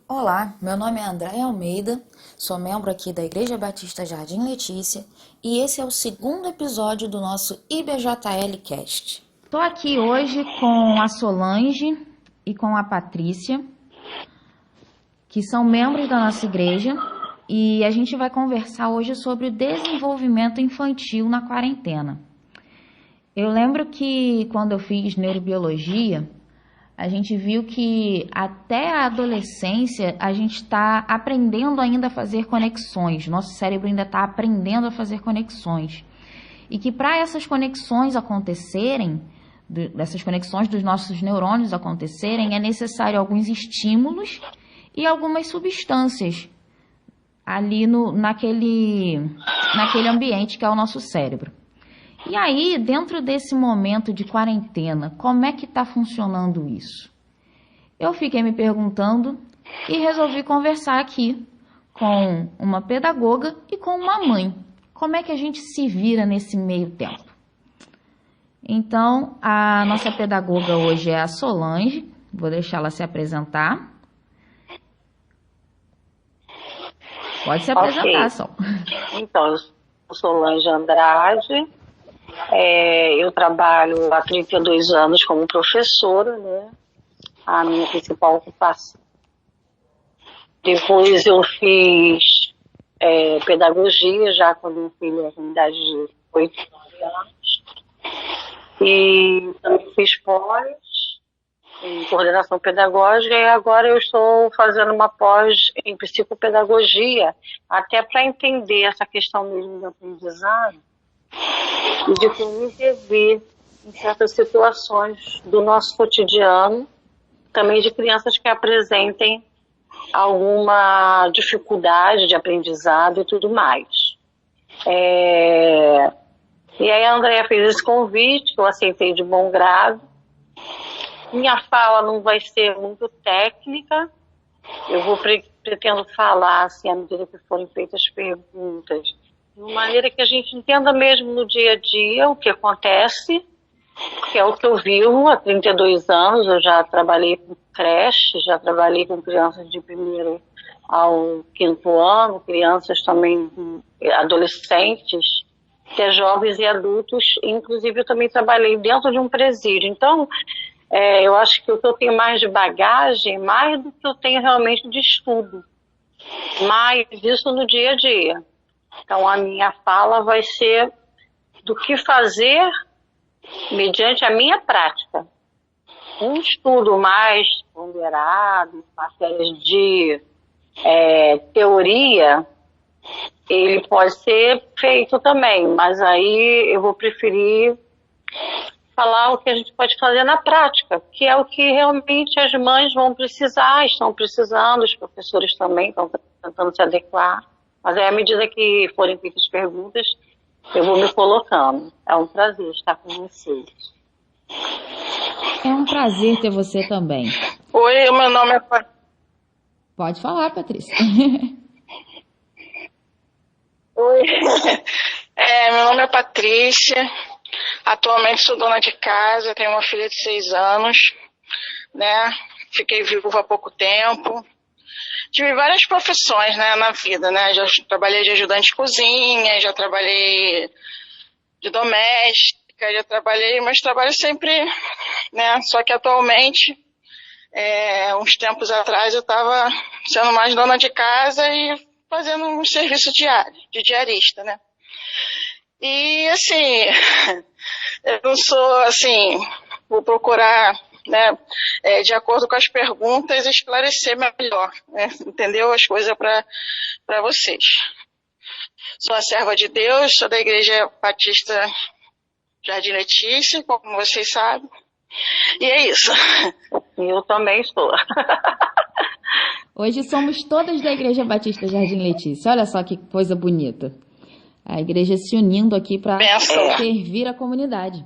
Olá, meu nome é Andréia Almeida, sou membro aqui da Igreja Batista Jardim Letícia e esse é o segundo episódio do nosso IBJL Cast. Estou aqui hoje com a Solange e com a Patrícia, que são membros da nossa igreja, e a gente vai conversar hoje sobre o desenvolvimento infantil na quarentena. Eu lembro que quando eu fiz neurobiologia, a gente viu que até a adolescência a gente está aprendendo ainda a fazer conexões. Nosso cérebro ainda está aprendendo a fazer conexões. E que para essas conexões acontecerem, dessas conexões dos nossos neurônios acontecerem, é necessário alguns estímulos e algumas substâncias ali naquele ambiente que é o nosso cérebro. E aí, dentro desse momento de quarentena, como é que está funcionando isso? Eu fiquei me perguntando e resolvi conversar aqui com uma pedagoga e com uma mãe. Como é que a gente se vira nesse meio tempo? Então, a nossa pedagoga hoje é a Solange. Vou deixar ela se apresentar. Pode se apresentar, Sol. Então, eu sou Solange Andrade. Eu trabalho há 32 anos como professora, né? A minha principal ocupação. Depois eu fiz pedagogia, já quando meu filho era com idade de 8 anos. E também fiz pós em coordenação pedagógica e agora eu estou fazendo uma pós em psicopedagogia, até para entender essa questão mesmo do aprendizado e de como intervir em certas situações do nosso cotidiano, também de crianças que apresentem alguma dificuldade de aprendizado e tudo mais. E aí a Andréia fez esse convite, que eu aceitei de bom grado. Minha fala não vai ser muito técnica, pretendo falar, assim, à medida que forem feitas perguntas, de uma maneira que a gente entenda mesmo no dia a dia o que acontece, que é o que eu vivo há 32 anos. Eu já trabalhei com creche, já trabalhei com crianças de primeiro ao quinto ano, crianças também, adolescentes, até jovens e adultos. Inclusive eu também trabalhei dentro de um presídio. Então, eu acho que o que eu tenho mais de bagagem, mais do que eu tenho realmente de estudo, mais isso no dia a dia. Então, a minha fala vai ser do que fazer mediante a minha prática. Um estudo mais ponderado, matérias de teoria, ele pode ser feito também, mas aí eu vou preferir falar o que a gente pode fazer na prática, que é o que realmente as mães vão precisar, estão precisando, os professores também estão tentando se adequar. Mas aí, à medida que forem feitas perguntas, eu vou me colocando. É um prazer estar com vocês. É um prazer ter você também. Oi, meu nome é Patrícia. Pode falar, Patrícia. Oi. Meu nome é Patrícia. Atualmente sou dona de casa, tenho uma filha de 6 anos, né? Fiquei viúva há pouco tempo. Tive várias profissões, né, na vida, né? Já trabalhei de ajudante de cozinha, já trabalhei de doméstica, já trabalhei, mas trabalho sempre, né? Só que atualmente, uns tempos atrás, eu estava sendo mais dona de casa e fazendo um serviço diário, de diarista, né? E, assim, eu não sou, assim, vou procurar, né, de acordo com as perguntas, esclarecer melhor, né, entendeu? As coisas para vocês. Sou a serva de Deus, sou da Igreja Batista Jardim Letícia, como vocês sabem, e é isso. Eu também estou. Hoje somos todas da Igreja Batista Jardim Letícia. Olha só que coisa bonita. A igreja se unindo aqui para servir a comunidade.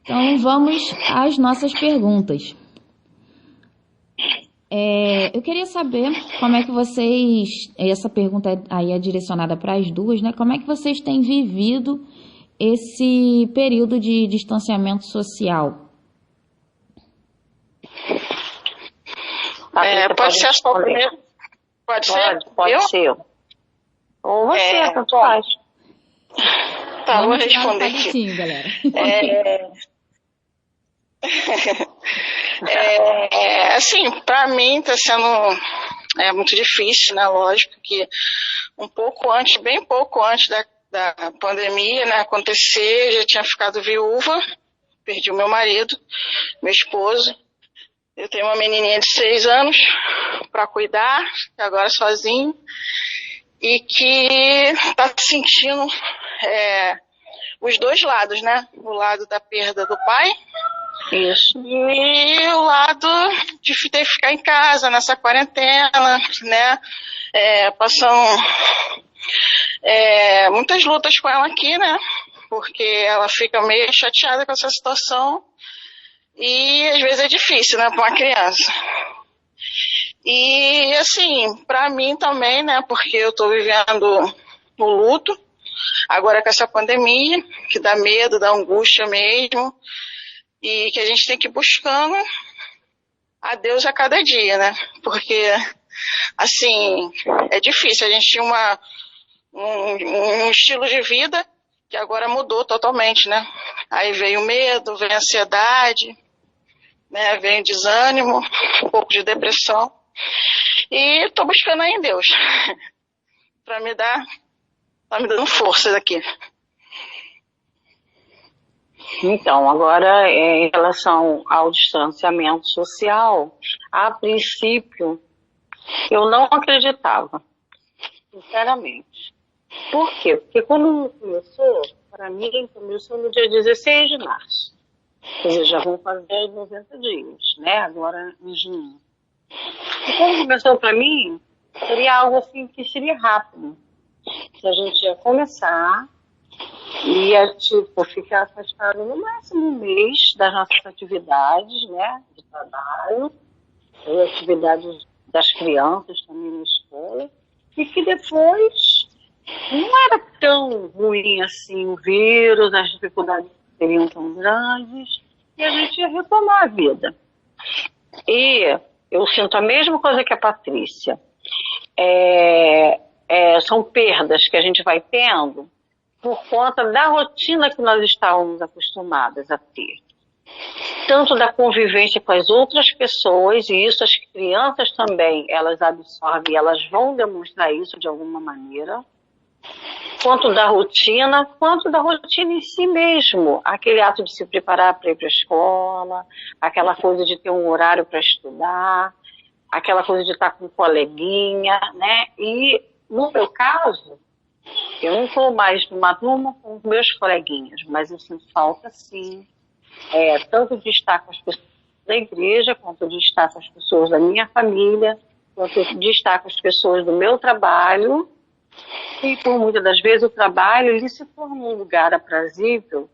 Então, vamos às nossas perguntas. Eu queria saber como é que vocês... Essa pergunta aí é direcionada para as duas, né? Como é que vocês têm vivido esse período de distanciamento social? Patrícia Pode ser só o responder. primeiro? Pode ser? Pode Eu? ser. Ou você, tanto bom, faz. Tá, vou Vamos tirar o responder aqui. palitinho, galera. Assim, para mim tá sendo muito difícil, né? Lógico que um pouco antes, bem pouco antes da pandemia, né, acontecer, eu já tinha ficado viúva, perdi o meu marido, meu esposo. Eu tenho uma menininha de 6 anos para cuidar, agora sozinho, e que tá sentindo os dois lados, né? O lado da perda do pai. Isso. E o lado de ter que ficar em casa nessa quarentena, né? Passando muitas lutas com ela aqui, né? Porque ela fica meio chateada com essa situação e às vezes é difícil, né, para uma criança. E assim, para mim também, né? Porque eu tô vivendo o luto agora com essa pandemia, que dá medo, dá angústia mesmo. E que a gente tem que ir buscando a Deus a cada dia, né? Porque, assim, é difícil. A gente tinha um estilo de vida que agora mudou totalmente, né? Aí veio o medo, veio a ansiedade, né? Veio o desânimo, um pouco de depressão. E tô buscando aí em Deus tá me dando forças aqui. Então, agora, em relação ao distanciamento social, a princípio, eu não acreditava, sinceramente. Por quê? Porque quando começou, para mim, começou no dia 16 de março. Quer dizer, já vão fazer 90 dias, né? Agora em junho. E quando começou para mim, seria algo assim que seria rápido. Que a gente ia começar, ia, ficar afastado no máximo um mês das nossas atividades, né? De trabalho, atividades das crianças também na escola. E que depois não era tão ruim assim o vírus, as dificuldades seriam tão grandes, e a gente ia retomar a vida. E eu sinto a mesma coisa que a Patrícia. São perdas que a gente vai tendo por conta da rotina que nós estávamos acostumadas a ter. Tanto da convivência com as outras pessoas, e isso as crianças também, elas absorvem, elas vão demonstrar isso de alguma maneira, quanto da rotina em si mesmo. Aquele ato de se preparar para ir para a escola, aquela coisa de ter um horário para estudar, aquela coisa de estar com um coleguinha, né? E, no meu caso, eu não estou mais numa turma com os meus coleguinhas, mas eu sinto falta, sim, tanto de estar com as pessoas da igreja, quanto de estar com as pessoas da minha família, quanto de estar com as pessoas do meu trabalho. E por muitas das vezes o trabalho ele se torna um lugar aprazível,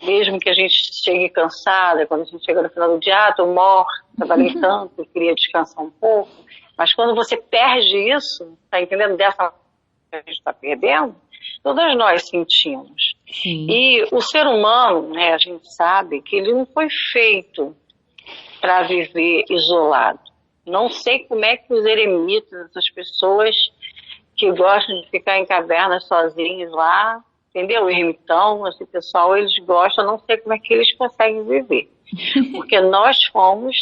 mesmo que a gente chegue cansada, quando a gente chega no final do dia, estou morta, trabalhei tanto, queria descansar um pouco. Mas quando você perde isso, está entendendo dessa que a gente está perdendo, todas nós sentimos. Sim. E o ser humano, né, a gente sabe que ele não foi feito para viver isolado. Não sei como é que os eremitas, essas pessoas que gostam de ficar em cavernas sozinhos lá, entendeu? O ermitão, esse pessoal, eles gostam, não sei como é que eles conseguem viver. Porque nós fomos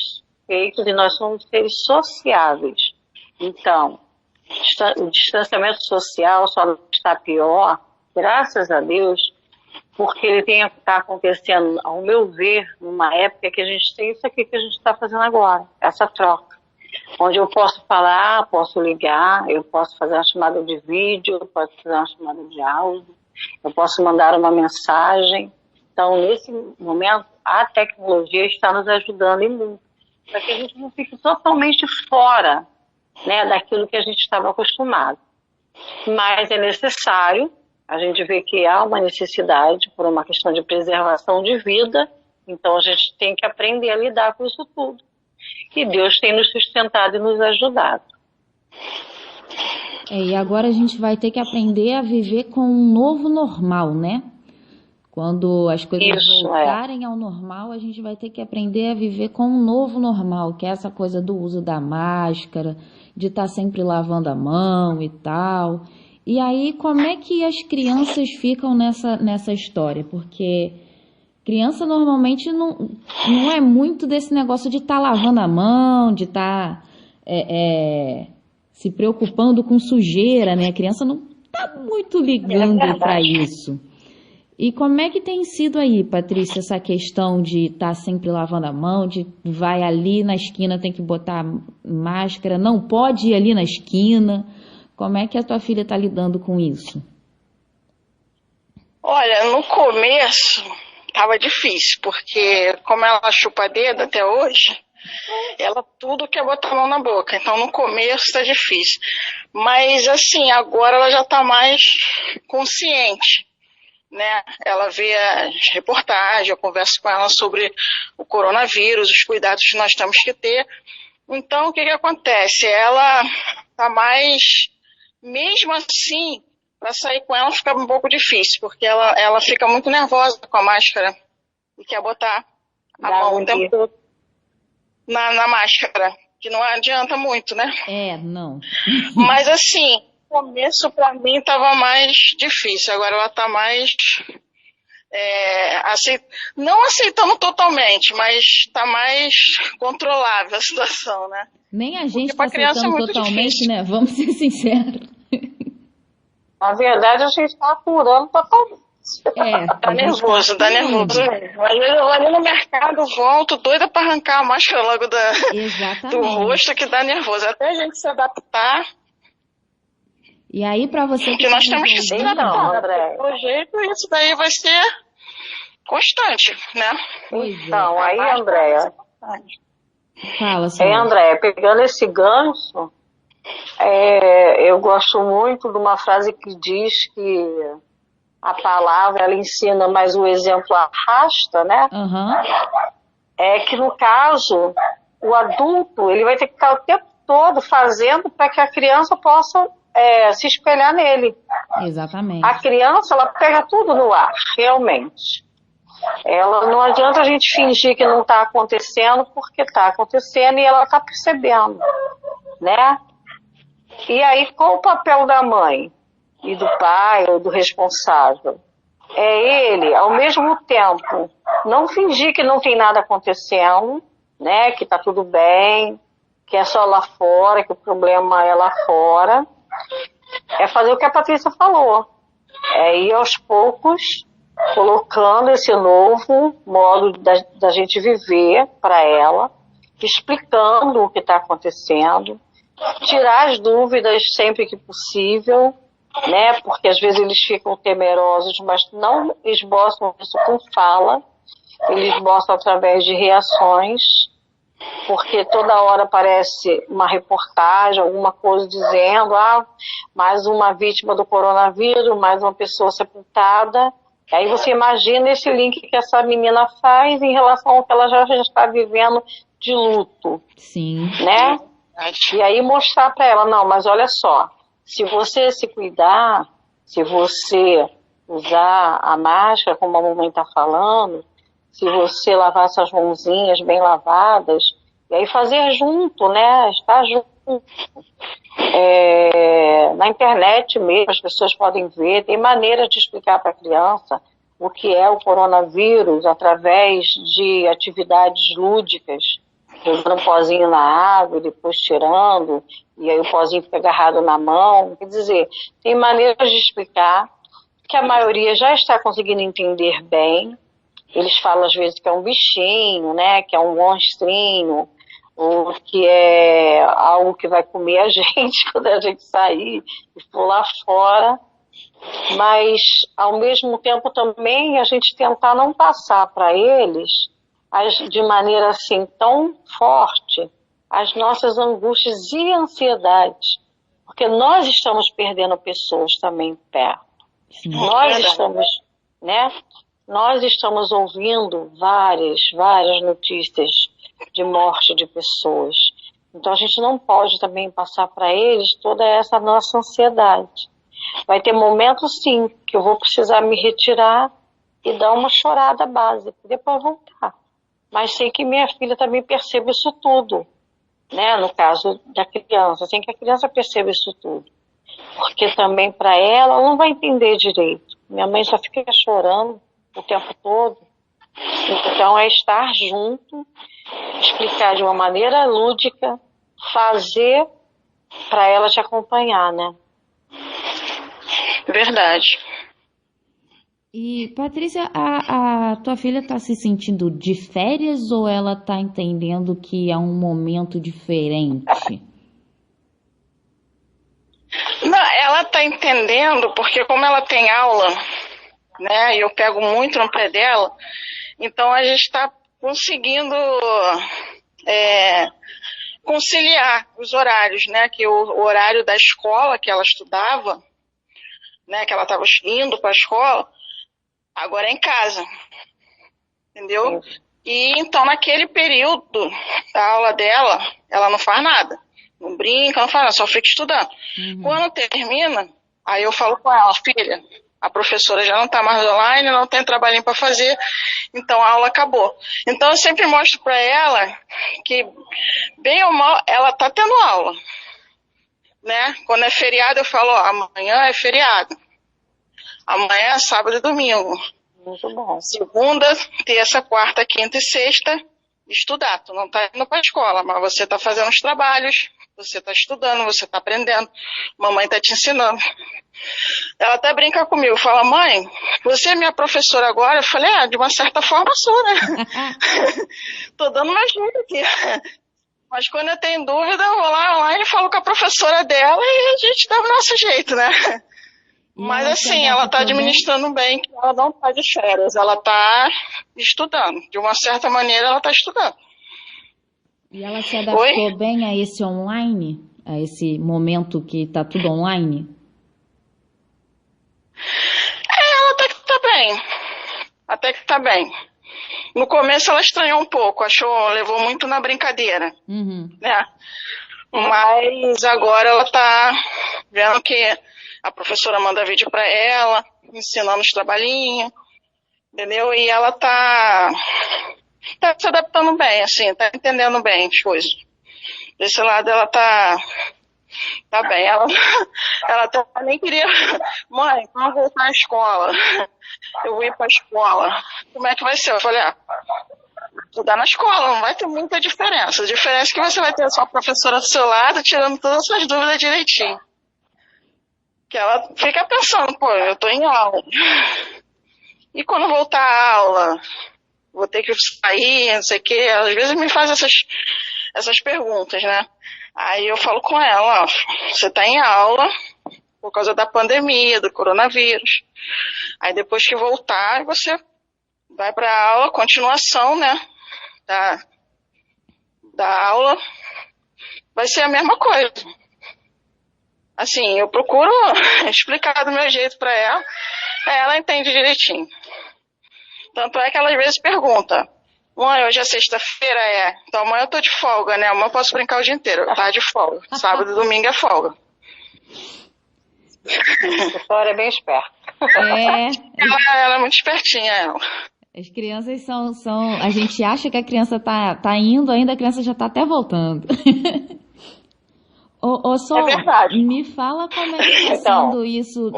feitos e nós somos seres sociáveis. Então, o distanciamento social só está pior, graças a Deus, porque ele está acontecendo, ao meu ver, numa época que a gente tem isso aqui que a gente está fazendo agora, essa troca. Onde eu posso falar, posso ligar, eu posso fazer uma chamada de vídeo, eu posso fazer uma chamada de áudio, eu posso mandar uma mensagem. Então, nesse momento, a tecnologia está nos ajudando e muito, para que a gente não fique totalmente fora, né, daquilo que a gente estava acostumado. Mas é necessário, a gente vê que há uma necessidade por uma questão de preservação de vida, então a gente tem que aprender a lidar com isso tudo. E Deus tem nos sustentado e nos ajudado. E agora a gente vai ter que aprender a viver com um novo normal, né? Quando as coisas Isso, voltarem ao normal, a gente vai ter que aprender a viver com um novo normal, que é essa coisa do uso da máscara, de estar sempre lavando a mão e tal. E aí, como é que as crianças ficam nessa história? Porque criança normalmente não é muito desse negócio de estar lavando a mão, de estar se preocupando com sujeira, né? A criança não está muito ligando para isso. E como é que tem sido aí, Patrícia, essa questão de estar sempre lavando a mão, de vai ali na esquina, tem que botar máscara, não pode ir ali na esquina? Como é que a tua filha está lidando com isso? Olha, no começo tava difícil, porque como ela chupa dedo até hoje, ela tudo quer botar a mão na boca. Então no começo tá difícil. Mas assim, agora ela já tá mais consciente, né? Ela vê as reportagens, eu converso com ela sobre o coronavírus, os cuidados que nós temos que ter. Então, o que acontece? Ela tá mais, mesmo assim, para sair com ela fica um pouco difícil, porque ela fica muito nervosa com a máscara e quer botar a mão o tempo todo na máscara, que não adianta muito, né? Não. Mas assim, no começo para mim estava mais difícil, agora ela está mais não aceitando totalmente, mas está mais controlável a situação, né? Nem a gente está aceitando totalmente, difícil, né? Vamos ser sinceros. Na verdade, a gente está apurando totalmente. Dá nervoso. Às vezes eu ali no mercado, volto doida para arrancar a máscara logo do rosto, que dá nervoso. Até a gente se adaptar. E aí, para você que nós temos que se adaptar, André. Pelo jeito, isso daí vai ser constante, né? Então, aí, Andréia. Fala, senhora. Andréia, pegando esse gancho, eu gosto muito de uma frase que diz que a palavra ela ensina, mas o exemplo arrasta, né? É que no caso, o adulto ele vai ter que estar o tempo todo fazendo para que a criança possa se espelhar nele. Exatamente. A criança ela pega tudo no ar, realmente. Ela não adianta a gente fingir que não está acontecendo, porque está acontecendo e ela está percebendo, né? E aí, qual o papel da mãe e do pai ou do responsável? É ele, ao mesmo tempo, não fingir que não tem nada acontecendo, né? Que está tudo bem, que é só lá fora, que o problema é lá fora. É fazer o que a Patrícia falou. É ir aos poucos colocando esse novo modo da gente viver para ela, explicando o que está acontecendo, tirar as dúvidas sempre que possível, né? Porque às vezes eles ficam temerosos, mas não esboçam isso com fala, eles mostram através de reações, porque toda hora aparece uma reportagem, alguma coisa dizendo, mais uma vítima do coronavírus, mais uma pessoa sepultada. Aí você imagina esse link que essa menina faz em relação ao que ela já está vivendo de luto. Sim. Né? E aí mostrar para ela, não, mas olha só, se você se cuidar, se você usar a máscara, como a mamãe está falando, se você lavar essas mãozinhas bem lavadas, e aí fazer junto, né? Estar junto. Na internet mesmo, as pessoas podem ver, tem maneiras de explicar para a criança o que é o coronavírus através de atividades lúdicas, jogando um pozinho na água, depois tirando, e aí o pozinho fica agarrado na mão. Quer dizer, tem maneiras de explicar que a maioria já está conseguindo entender bem. Eles falam às vezes que é um bichinho, né, que é um monstrinho, ou que é algo que vai comer a gente quando a gente sair e for lá fora. Mas, ao mesmo tempo, também a gente tentar não passar para eles, de maneira assim tão forte, as nossas angústias e ansiedades. Porque nós estamos perdendo pessoas também perto. Sim. Nós estamos, né? Nós estamos ouvindo várias notícias de morte de pessoas. Então a gente não pode também passar para eles toda essa nossa ansiedade. Vai ter momentos sim que eu vou precisar me retirar e dar uma chorada básica, e depois voltar. Mas sem que minha filha também perceba isso tudo, né? No caso da criança, sem que a criança perceba isso tudo. Porque também para ela não vai entender direito. Minha mãe só fica chorando o tempo todo. Então é estar junto, explicar de uma maneira lúdica, fazer para ela te acompanhar, né? Verdade. E, Patrícia, a tua filha está se sentindo de férias ou ela está entendendo que é um momento diferente? Não, ela está entendendo porque como ela tem aula, né, e eu pego muito no pé dela, então a gente está conseguindo conciliar os horários, né, que o horário da escola que ela estudava, né, que ela estava indo para a escola, agora é em casa, entendeu? E então naquele período da aula dela, ela não faz nada, não brinca, não faz nada, só fica estudando. Quando termina, aí eu falo com ela, filha, a professora já não está mais online, não tem trabalhinho para fazer, então a aula acabou. Então eu sempre mostro para ela que, bem ou mal, ela está tendo aula, né? Quando é feriado eu falo, ó, amanhã é feriado, amanhã é sábado e domingo. Muito bom. Segunda, terça, quarta, quinta e sexta, estudar. Tu não está indo para a escola, mas você está fazendo os trabalhos, você está estudando, você está aprendendo, mamãe está te ensinando. Ela até brinca comigo, fala, mãe, você é minha professora agora? Eu falei, de uma certa forma sou, né? Tô dando uma ajuda aqui. Mas quando eu tenho dúvida, eu vou lá online e falo com a professora dela e a gente dá o nosso jeito, né? Mas assim, ela está administrando bem, que ela não está de férias, ela está estudando. De uma certa maneira, ela está estudando. E ela se adaptou bem a esse online? A esse momento que está tudo online? Ela até que está bem. Até que está bem. No começo ela estranhou um pouco, levou muito na brincadeira. Né? Mas agora ela está vendo que a professora manda vídeo para ela, ensinando os trabalhinhos, entendeu? E ela tá se adaptando bem, assim, tá entendendo bem as coisas. Desse lado ela tá bem. Ela até nem queria, mãe, vamos voltar à escola. Eu vou ir para a escola. Como é que vai ser? Eu falei, estudar na escola, não vai ter muita diferença. A diferença é que você vai ter a sua professora do seu lado, tirando todas as suas dúvidas direitinho. Que ela fica pensando, pô, eu tô em aula. E quando voltar à aula, vou ter que sair, não sei o quê. Às vezes me faz essas perguntas, né? Aí eu falo com ela, você tá em aula por causa da pandemia, do coronavírus. Aí depois que voltar, você vai pra aula, continuação, né? Da aula, vai ser a mesma coisa. Assim, eu procuro explicar do meu jeito para ela, ela entende direitinho. Tanto é que ela às vezes pergunta, mãe, hoje é sexta-feira? Então amanhã eu tô de folga, né? Amanhã eu posso brincar o dia inteiro, tá de folga. Sábado e domingo é folga. A história é bem esperta. Ela é muito espertinha, ela. As crianças são... A gente acha que a criança tá indo, ainda a criança já tá até voltando. Sol, é verdade. Me fala como é que está sendo isso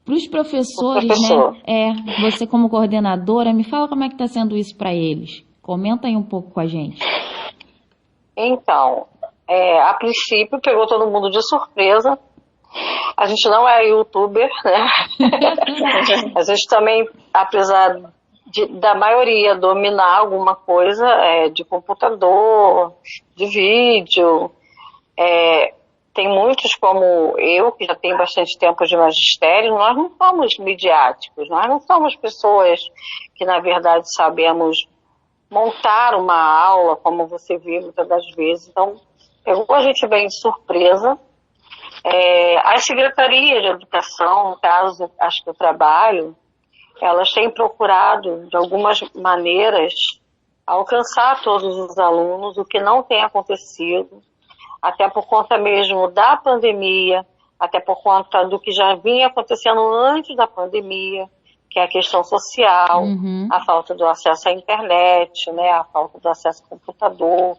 pros professores, né? Você como coordenadora, me fala como é que está sendo isso para eles. Comenta aí um pouco com a gente. Então, a princípio pegou todo mundo de surpresa. A gente não é youtuber, né? A gente também, apesar da maioria dominar alguma coisa de computador, de vídeo, tem muitos como eu, que já tenho bastante tempo de magistério, nós não somos midiáticos, nós não somos pessoas que na verdade sabemos montar uma aula, como você vê muitas das vezes. Então, pegou a gente bem de surpresa. As secretarias de educação, no caso, acho que eu trabalho, elas têm procurado, de algumas maneiras, alcançar todos os alunos, o que não tem acontecido, até por conta mesmo da pandemia. até por conta do que já vinha acontecendo antes da pandemia, que é a questão social, a falta do acesso à internet, né, a falta do acesso ao computador,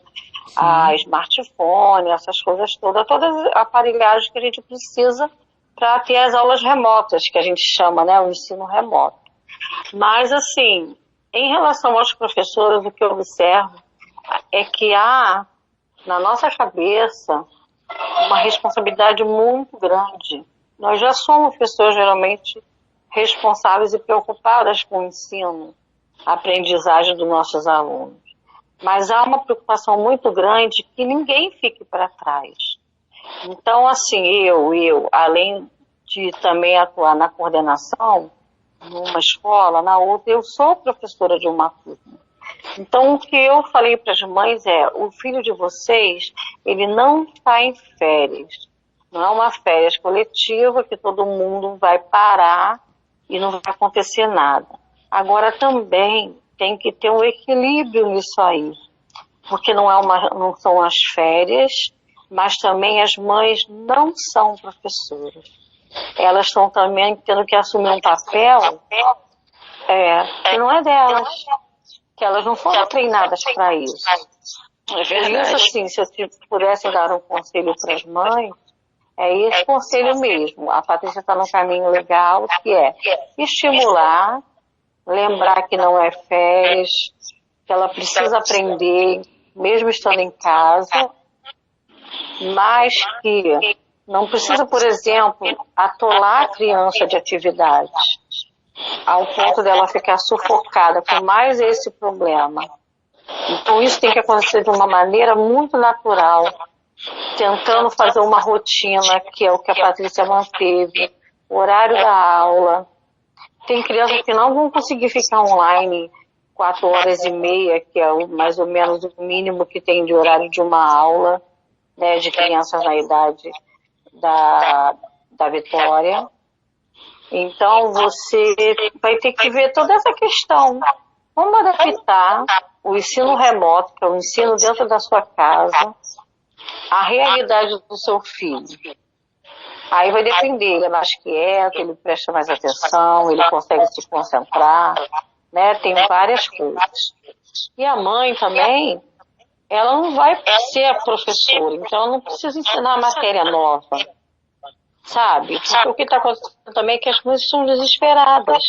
a smartphone, essas coisas todas as aparelhagens que a gente precisa para ter as aulas remotas, que a gente chama, né, o ensino remoto. Mas, assim, em relação aos professores, o que eu observo é que há, na nossa cabeça, uma responsabilidade muito grande. Nós já somos pessoas, geralmente, responsáveis e preocupadas com o ensino, a aprendizagem dos nossos alunos. Mas há uma preocupação muito grande que ninguém fique para trás. Então, assim, eu, além de também atuar na coordenação, numa escola, na outra, eu sou professora de uma turma. Então, o que eu falei para as mães é, o filho de vocês, ele não está em férias. Não é uma férias coletiva que todo mundo vai parar e não vai acontecer nada. Agora, também tem que ter um equilíbrio nisso aí. Porque não são as férias, mas também as mães não são professoras. Elas estão também tendo que assumir um papel que não é delas, que elas não foram treinadas para isso. É verdade. Por isso, assim, se eu pudesse dar um conselho para as mães, é esse conselho mesmo. A Patrícia está num caminho legal, que é estimular, lembrar que não é férias, que ela precisa aprender, mesmo estando em casa, mas que não precisa, por exemplo, atolar a criança de atividades, ao ponto dela ficar sufocada com mais esse problema. Então isso tem que acontecer de uma maneira muito natural, tentando fazer uma rotina, que é o que a Patrícia manteve, o horário da aula. Tem crianças que não vão conseguir ficar online 4 horas e meia, que é mais ou menos o mínimo que tem de horário de uma aula, né, de crianças na idade da Vitória. Então, você vai ter que ver toda essa questão. Como adaptar o ensino remoto, que é o ensino dentro da sua casa, à realidade do seu filho. Aí vai depender, ele é mais quieto, ele presta mais atenção, ele consegue se concentrar, né? Tem várias coisas. E a mãe também, ela não vai ser a professora, então ela não precisa ensinar matéria nova, sabe? Porque o que está acontecendo também é que as mães estão desesperadas.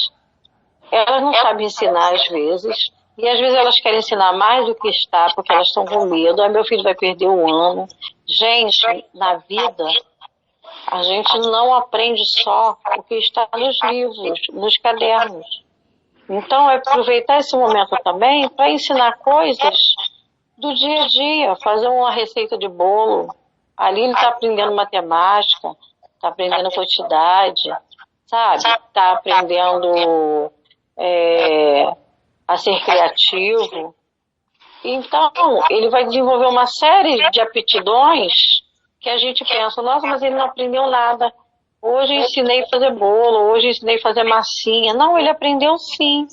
Elas não sabem ensinar às vezes, e às vezes elas querem ensinar mais do que está, porque elas estão com medo. Aí meu filho vai perder um ano. Gente, na vida, a gente não aprende só o que está nos livros, nos cadernos. Então, é aproveitar esse momento também para ensinar coisas do dia a dia, fazer uma receita de bolo. Ali ele está aprendendo matemática, está aprendendo quantidade, sabe? Está aprendendo a ser criativo. Então, ele vai desenvolver uma série de aptidões que a gente pensa, nossa, mas ele não aprendeu nada. Hoje eu ensinei a fazer bolo, hoje eu ensinei a fazer massinha. Não, ele aprendeu sim.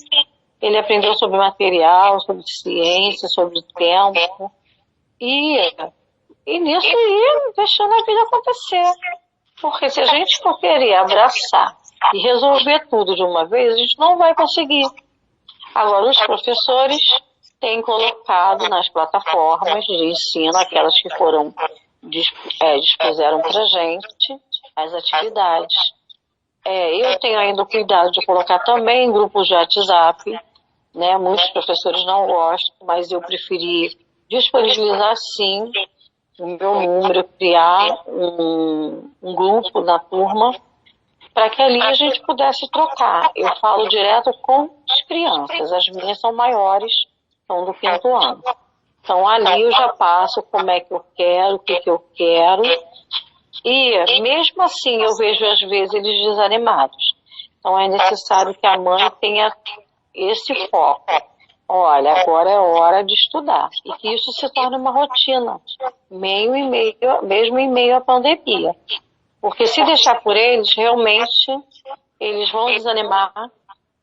Ele aprendeu sobre material, sobre ciência, sobre tempo. E nisso ir deixando a vida acontecer. Porque se a gente for querer abraçar e resolver tudo de uma vez, a gente não vai conseguir. Agora, os professores têm colocado nas plataformas de ensino, aquelas que dispuseram para a gente, as atividades. Eu tenho ainda o cuidado de colocar também em grupos de WhatsApp, né? Muitos professores não gostam, mas eu preferi disponibilizar sim o meu número, criar um grupo na turma, para que ali a gente pudesse trocar. Eu falo direto com as crianças, as minhas são maiores, são do 5º ano. Então ali eu já passo como é que eu quero, o que eu quero, e mesmo assim eu vejo às vezes eles desanimados. Então é necessário que a mãe tenha esse foco. Olha, agora é hora de estudar. E que isso se torne uma rotina, mesmo em meio à pandemia. Porque se deixar por eles, realmente, eles vão desanimar,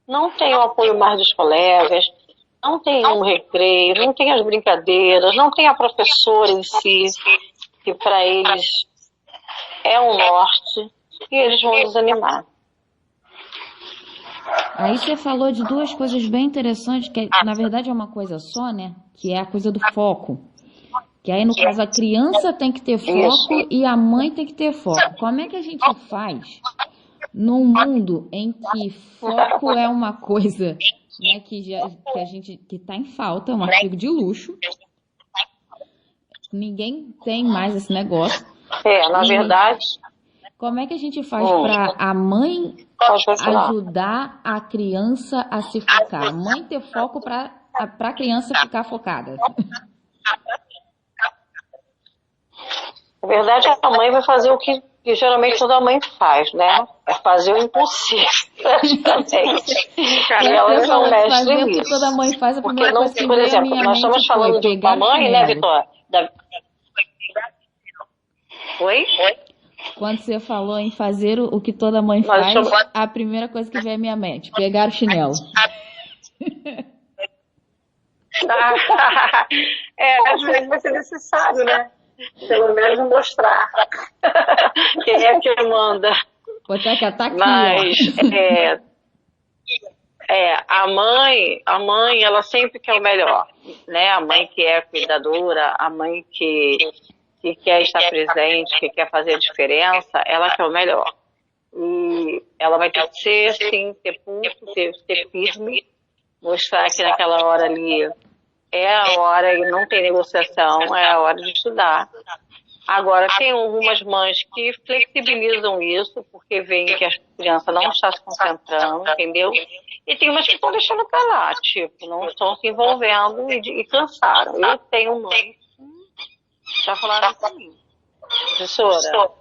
não tem o apoio mais dos colegas, não tem um recreio, não tem as brincadeiras, não tem a professora em si, que para eles é um norte e eles vão desanimar. Aí você falou de duas coisas bem interessantes, que na verdade é uma coisa só, né? Que é a coisa do foco. Que aí, no caso, a criança tem que ter foco e a mãe tem que ter foco. Como é que a gente faz num mundo em que foco é uma coisa, né, que a gente que está em falta, é um artigo de luxo. Ninguém tem mais esse negócio. Na verdade. Como é que a gente faz para a mãe ajudar a criança a se focar? A mãe ter foco para a criança ficar focada. Na verdade, a mãe vai fazer o que geralmente toda mãe faz, né? É fazer o impossível. E elas são mestres nisso. O que toda mãe faz, a primeira coisa que por veio exemplo, à minha nós estamos mente falando foi de uma mãe, né, Vitória? Oi? Quando você falou em fazer o que toda mãe faz, a primeira coisa que veio à minha mente, pegar o chinelo. Às vezes vai ser necessário, né? Pelo menos mostrar quem é que manda. Botar que tá aqui, mas a mãe, ela sempre quer o melhor, né? A mãe que é cuidadora, a mãe que quer estar presente, que quer fazer a diferença, ela quer o melhor. E ela vai ter que ser, sim, ter pulso, ter firme, mostrar que naquela hora ali é a hora e não tem negociação, é a hora de estudar. Agora, tem algumas mães que flexibilizam isso, porque veem que a criança não está se concentrando, entendeu? E tem umas que estão deixando pra lá, tipo, não estão se envolvendo e cansaram. Eu tenho mães que já falaram comigo: professora,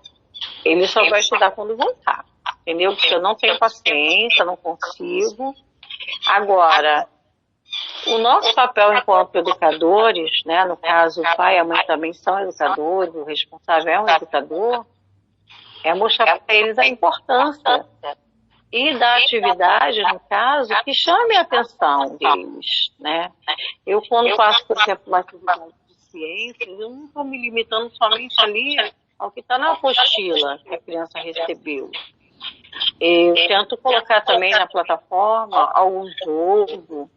ele só vai estudar quando voltar, entendeu? Porque eu não tenho paciência, não consigo. Agora, o nosso papel enquanto educadores, né, no caso o pai e a mãe também são educadores, o responsável é um educador, é mostrar para eles a importância e da atividade, no caso, que chame a atenção deles, né? Eu, quando faço, por exemplo, uma atividade de ciências, eu não estou me limitando somente ali ao que está na apostila que a criança recebeu. Eu tento colocar também na plataforma algum jogo,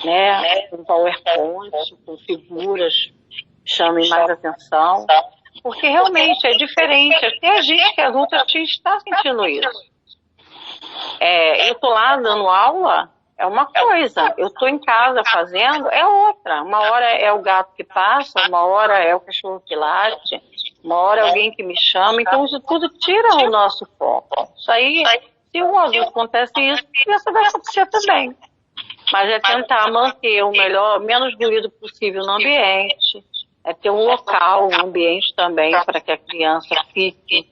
né, um PowerPoint com figuras que chamem mais atenção, porque realmente é diferente. Até a gente que é adulta, a gente está sentindo isso. Eu estou lá dando aula, é uma coisa, eu estou em casa fazendo, é outra. Uma hora é o gato que passa, uma hora é o cachorro que late, uma hora é alguém que me chama, então isso tudo tira o nosso foco. Isso aí, se o adulto acontece isso, a criança vai acontecer também. Mas é tentar manter o menos ruído possível no ambiente, é ter um local, um ambiente também para que a criança fique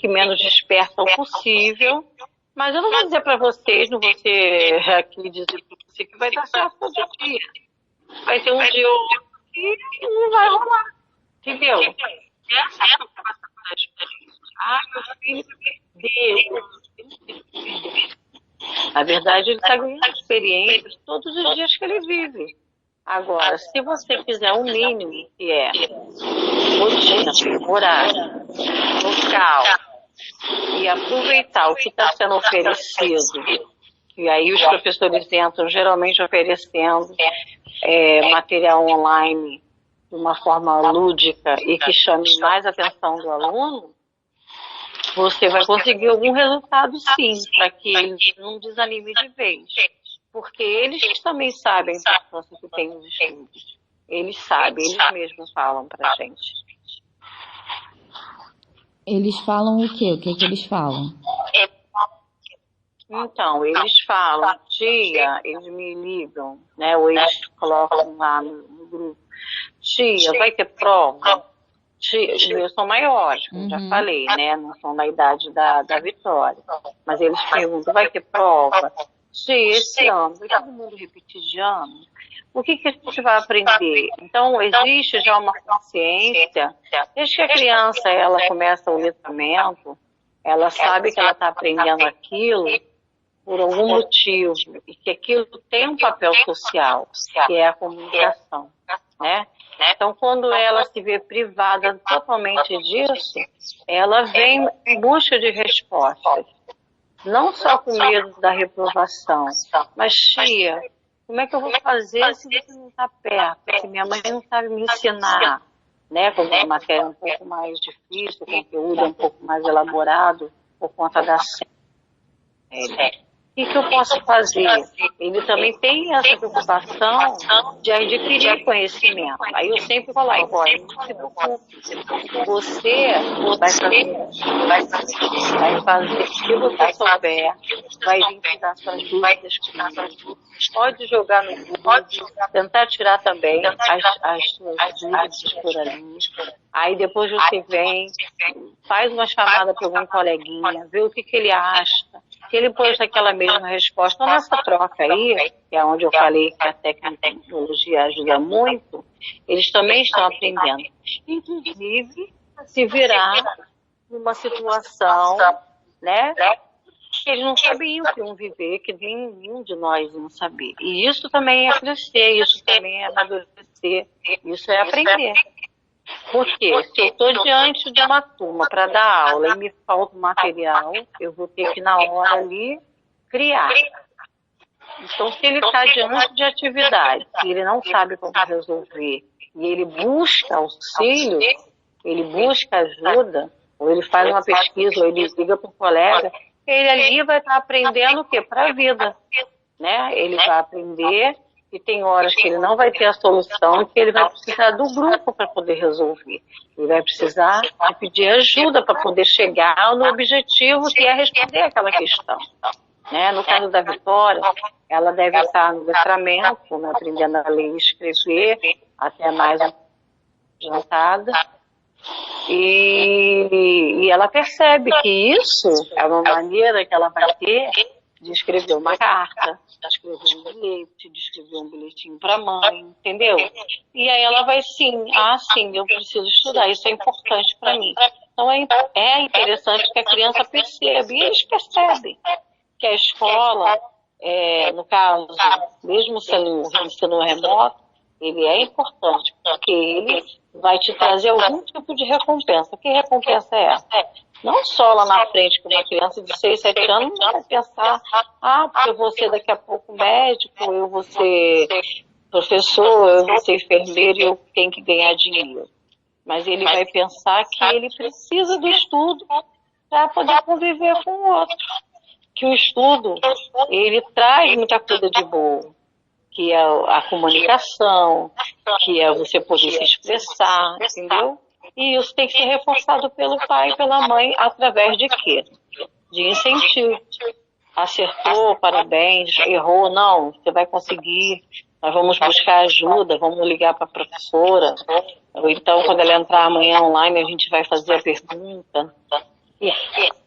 menos dispersa o possível. Mas eu não vou dizer para vocês, não vou ser aqui dizer para você que vai dar certo todo dia. Vai ter um dia ou outro que não vai rolar, entendeu? Meu filho perdeu. Na verdade, ele está ganhando experiências todos os dias que ele vive. Agora, se você fizer o mínimo, que é rotina, horário, local, e aproveitar o que está sendo oferecido, e aí os professores entram geralmente oferecendo material online de uma forma lúdica e que chame mais a atenção do aluno, você vai conseguir algum resultado, sim, para que eles não desanimem de vez. Porque eles também sabem a importância que tem nos estudos. Eles sabem, eles mesmos falam para a gente. Eles falam o quê? O que eles falam? Então, eles falam, tia, eles me ligam, né? Ou eles colocam lá no grupo: tia, vai ter prova? Os meus são maiores, como já falei, né? Não são da idade da Vitória. Mas eles perguntam: vai ter prova? Tia, esse ano, vai todo mundo repetir de ano? O que a gente vai aprender? Então, existe já uma consciência, desde que a criança ela começa o letramento, ela sabe que ela está aprendendo aquilo por algum motivo, e que aquilo tem um papel social, que é a comunicação, né? Então, quando ela se vê privada totalmente disso, ela vem em busca de respostas. Não só com medo da reprovação, mas, tia, como é que eu vou fazer se você não está perto? Se minha mãe não sabe me ensinar, né? Como a matéria é um pouco mais difícil, o conteúdo é um pouco mais elaborado por conta da série. O que eu posso fazer? Ele também tem essa preocupação de adquirir conhecimento. Aí eu sempre coloco, olha, não se preocupe, você vai fazer o que você souber, vai vir tirar suas dúvidas, pode jogar no Google, tentar tirar também as suas dúvidas por ali. Aí depois você vem, faz uma chamada para algum coleguinha, vê o que ele acha, que ele pôs aquela mesma resposta. Então, nessa troca aí, que é onde eu falei que a tecnologia ajuda muito, eles também estão aprendendo. Inclusive, a se virar numa situação, né, que eles não sabiam que iam viver, que nenhum de nós iam saber. E isso também é crescer, isso também é amadurecer, isso é aprender. Porque se eu estou diante de uma turma para dar aula e me falta material, eu vou ter que, na hora ali, criar. Então, se ele está diante de atividade que ele não sabe como resolver, e ele busca auxílio, ele busca ajuda, ou ele faz uma pesquisa, ou ele liga para um colega, ele ali vai estar aprendendo o quê? Para a vida. Né? Ele vai aprender e tem horas que ele não vai ter a solução e que ele vai precisar do grupo para poder resolver. Ele vai precisar de pedir ajuda para poder chegar no objetivo que é responder aquela questão. Né? No caso da Vitória, ela deve estar no letramento, né? Aprendendo a ler e escrever, até mais adiantada. E ela percebe que isso é uma maneira que ela vai ter de escrever uma carta, de escrever um bilhete, de escrever um bilhetinho para a mãe, entendeu? E aí ela vai sim, sim, eu preciso estudar, isso é importante para mim. Então é interessante que a criança perceba, e eles percebem que a escola, no caso, mesmo sendo um ensino remoto, ele é importante, porque ele vai te trazer algum tipo de recompensa. Que recompensa é essa? Não só lá na frente, que uma criança de 6, 7 anos não vai pensar, porque eu vou ser daqui a pouco médico, eu vou ser professor, eu vou ser enfermeiro e eu tenho que ganhar dinheiro. Mas ele vai pensar que ele precisa do estudo para poder conviver com o outro. Que o estudo, ele traz muita coisa de boa. Que é a comunicação, que é você poder se expressar, entendeu? E isso tem que ser reforçado pelo pai e pela mãe através de quê? De incentivo. Acertou, parabéns, errou, não, você vai conseguir, nós vamos buscar ajuda, vamos ligar para a professora, ou então quando ela entrar amanhã online a gente vai fazer a pergunta.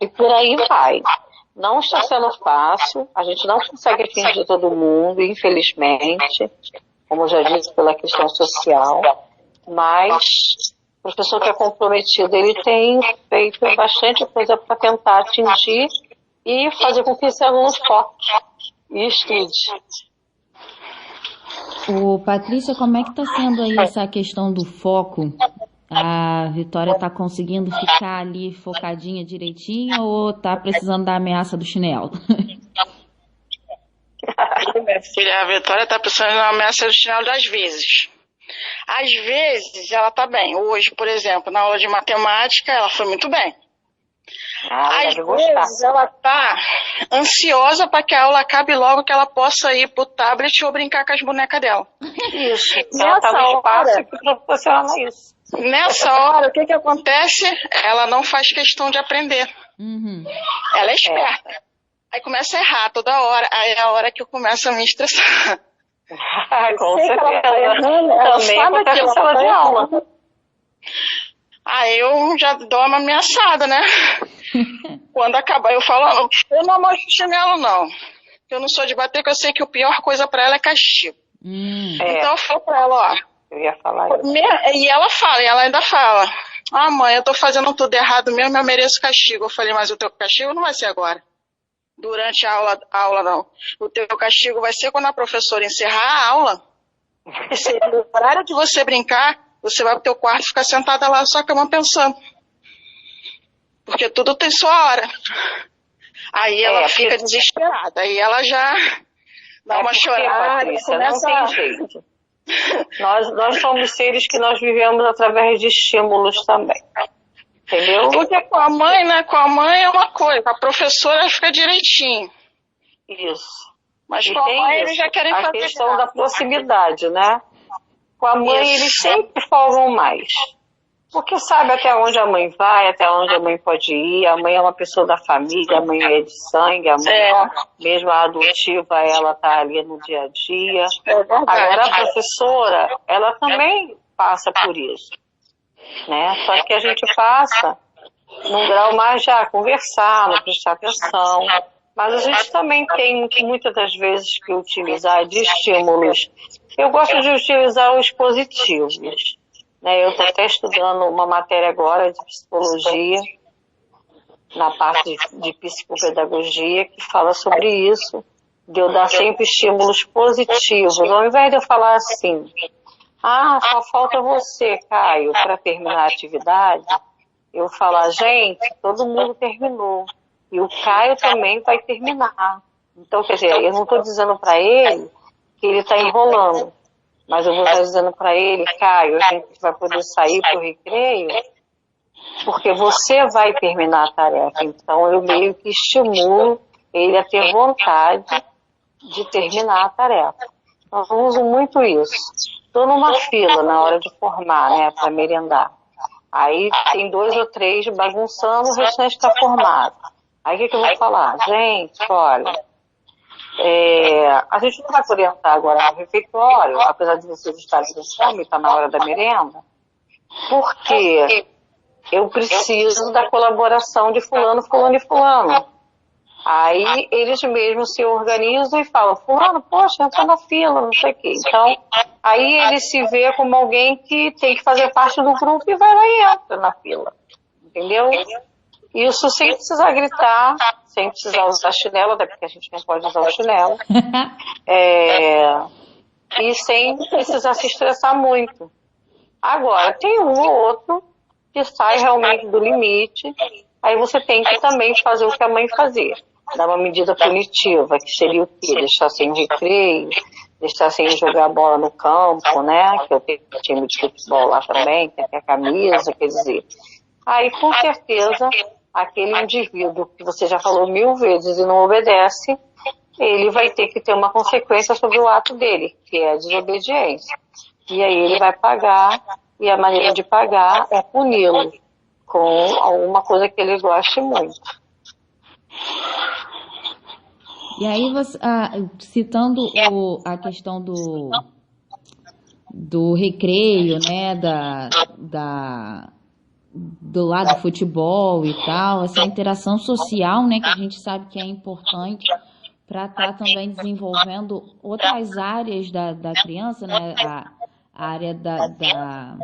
E por aí vai. Não está sendo fácil, a gente não consegue atingir todo mundo, infelizmente, como eu já disse, pela questão social, mas o professor que é comprometido, ele tem feito bastante coisa para tentar atingir e fazer com que esse aluno foque e estude. Patrícia, como é que está sendo aí essa questão do foco? A Vitória está conseguindo ficar ali focadinha direitinho ou está precisando da ameaça do chinelo? Minha filha, a Vitória está precisando da ameaça do chinelo das vezes. Às vezes ela está bem. Hoje, por exemplo, na aula de matemática, ela foi muito bem. Às vezes ela está ansiosa para que a aula acabe logo, que ela possa ir pro tablet ou brincar com as bonecas dela. Isso. Ela está no espaço que proporciona isso. Nessa hora, o que acontece? Ela não faz questão de aprender. Uhum. Ela é esperta. Aí começa a errar toda hora. Aí é a hora que eu começo a me estressar. Com certeza. Também acontece na sala de aula. Aí eu já dou uma ameaçada, né? Quando acabar, eu falo, eu não mostro chinelo, não. Eu não sou de bater, que eu sei que a pior coisa pra ela é castigo. Então eu falo pra ela, ó. Eu ia falar isso. E ela fala, e ela ainda fala, mãe, eu tô fazendo tudo errado mesmo, eu mereço castigo. Eu falei, mas o teu castigo não vai ser agora. Durante a aula não. O teu castigo vai ser quando a professora encerrar a aula. No horário de você brincar, você vai pro teu quarto e fica sentada lá na sua cama pensando. Porque tudo tem sua hora. Aí ela fica desesperada, aí ela já dá uma chorada. Patrícia, não tem jeito. Nós somos seres que nós vivemos através de estímulos também. Entendeu? Porque com a mãe, né? Com a mãe é uma coisa, a professora fica direitinho. Isso. Mas E com a tem mãe isso, eles já querem a fazer questão graça. da proximidade, né? Com a mãe Isso. eles sempre folgam mais. Porque sabe até onde a mãe vai, até onde a mãe pode ir. A mãe é uma pessoa da família, a mãe é de sangue, a mãe, mesmo a adotiva, ela tá ali no dia a dia. Agora a professora, ela também passa por isso, né? Só que a gente passa num grau mais já conversar, não prestar atenção. Mas a gente também tem muitas das vezes que utilizar de estímulos. Eu gosto de utilizar os positivos, né? Eu estou até estudando uma matéria agora de psicologia, na parte de psicopedagogia, que fala sobre isso, de eu dar sempre estímulos positivos, ao invés de eu falar assim, só falta você, Caio, para terminar a atividade, eu falar, gente, todo mundo terminou, e o Caio também vai terminar. Então, quer dizer, eu não estou dizendo para ele que ele está enrolando, mas eu vou estar dizendo para ele, Caio, a gente vai poder sair para o recreio, porque você vai terminar a tarefa. Então, eu meio que estimulo ele a ter vontade de terminar a tarefa. Então, eu uso muito isso. Estou numa fila na hora de formar, né, para merendar. Aí tem 2 ou 3 bagunçando, o restante está formado. Aí o que eu vou falar? Gente, olha, a gente não vai poder entrar agora no refeitório, apesar de vocês estarem com fome, está na hora da merenda, porque eu preciso da colaboração de fulano, fulano e fulano. Aí eles mesmos se organizam e falam, fulano, poxa, entra na fila, não sei o quê. Então, aí ele se vê como alguém que tem que fazer parte do grupo e vai lá e entra na fila. Entendeu? Isso sem precisar gritar, sem precisar usar chinelo, até porque a gente não pode usar o chinelo. E sem precisar se estressar muito. Agora, tem um ou outro que sai realmente do limite, aí você tem que também fazer o que a mãe fazia. Dar uma medida punitiva, que seria o quê? Deixar sem recreio, deixar sem jogar bola no campo, né? Que eu tenho time de futebol lá também, tem a camisa, quer dizer. Aí, com certeza, aquele indivíduo que você já falou 1000 vezes e não obedece, ele vai ter que ter uma consequência sobre o ato dele, que é a desobediência. E aí ele vai pagar, e a maneira de pagar é puni-lo com alguma coisa que ele goste muito. E aí, você, citando a questão do recreio, né, do lado do futebol e tal, essa interação social, né, que a gente sabe que é importante para estar também desenvolvendo outras áreas da criança, né, a área da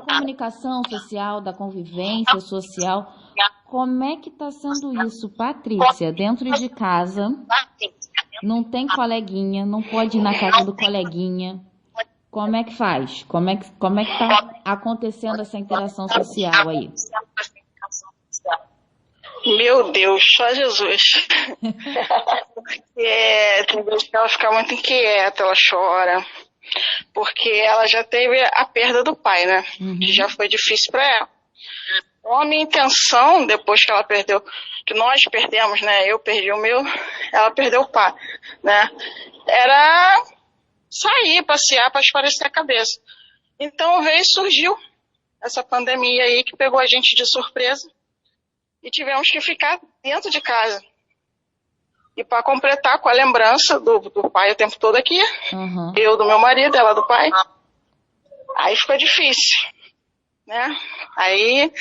comunicação social, da convivência social. Como é que está sendo isso, Patrícia, dentro de casa? Não tem coleguinha, não pode ir na casa do coleguinha. Como é que faz? Como é que está acontecendo essa interação social aí? Meu Deus, só Jesus. Tem vezes que ela fica muito inquieta, ela chora, porque ela já teve a perda do pai, né? Que já foi difícil para ela. Então, a minha intenção, depois que ela perdeu, que nós perdemos, né? Eu perdi o meu, ela perdeu o pai, né? Era sair, passear para espairecer a cabeça. Então surgiu essa pandemia aí que pegou a gente de surpresa e tivemos que ficar dentro de casa. E para completar com a lembrança do pai o tempo todo aqui, eu do meu marido, ela do pai, aí ficou difícil, né? Aí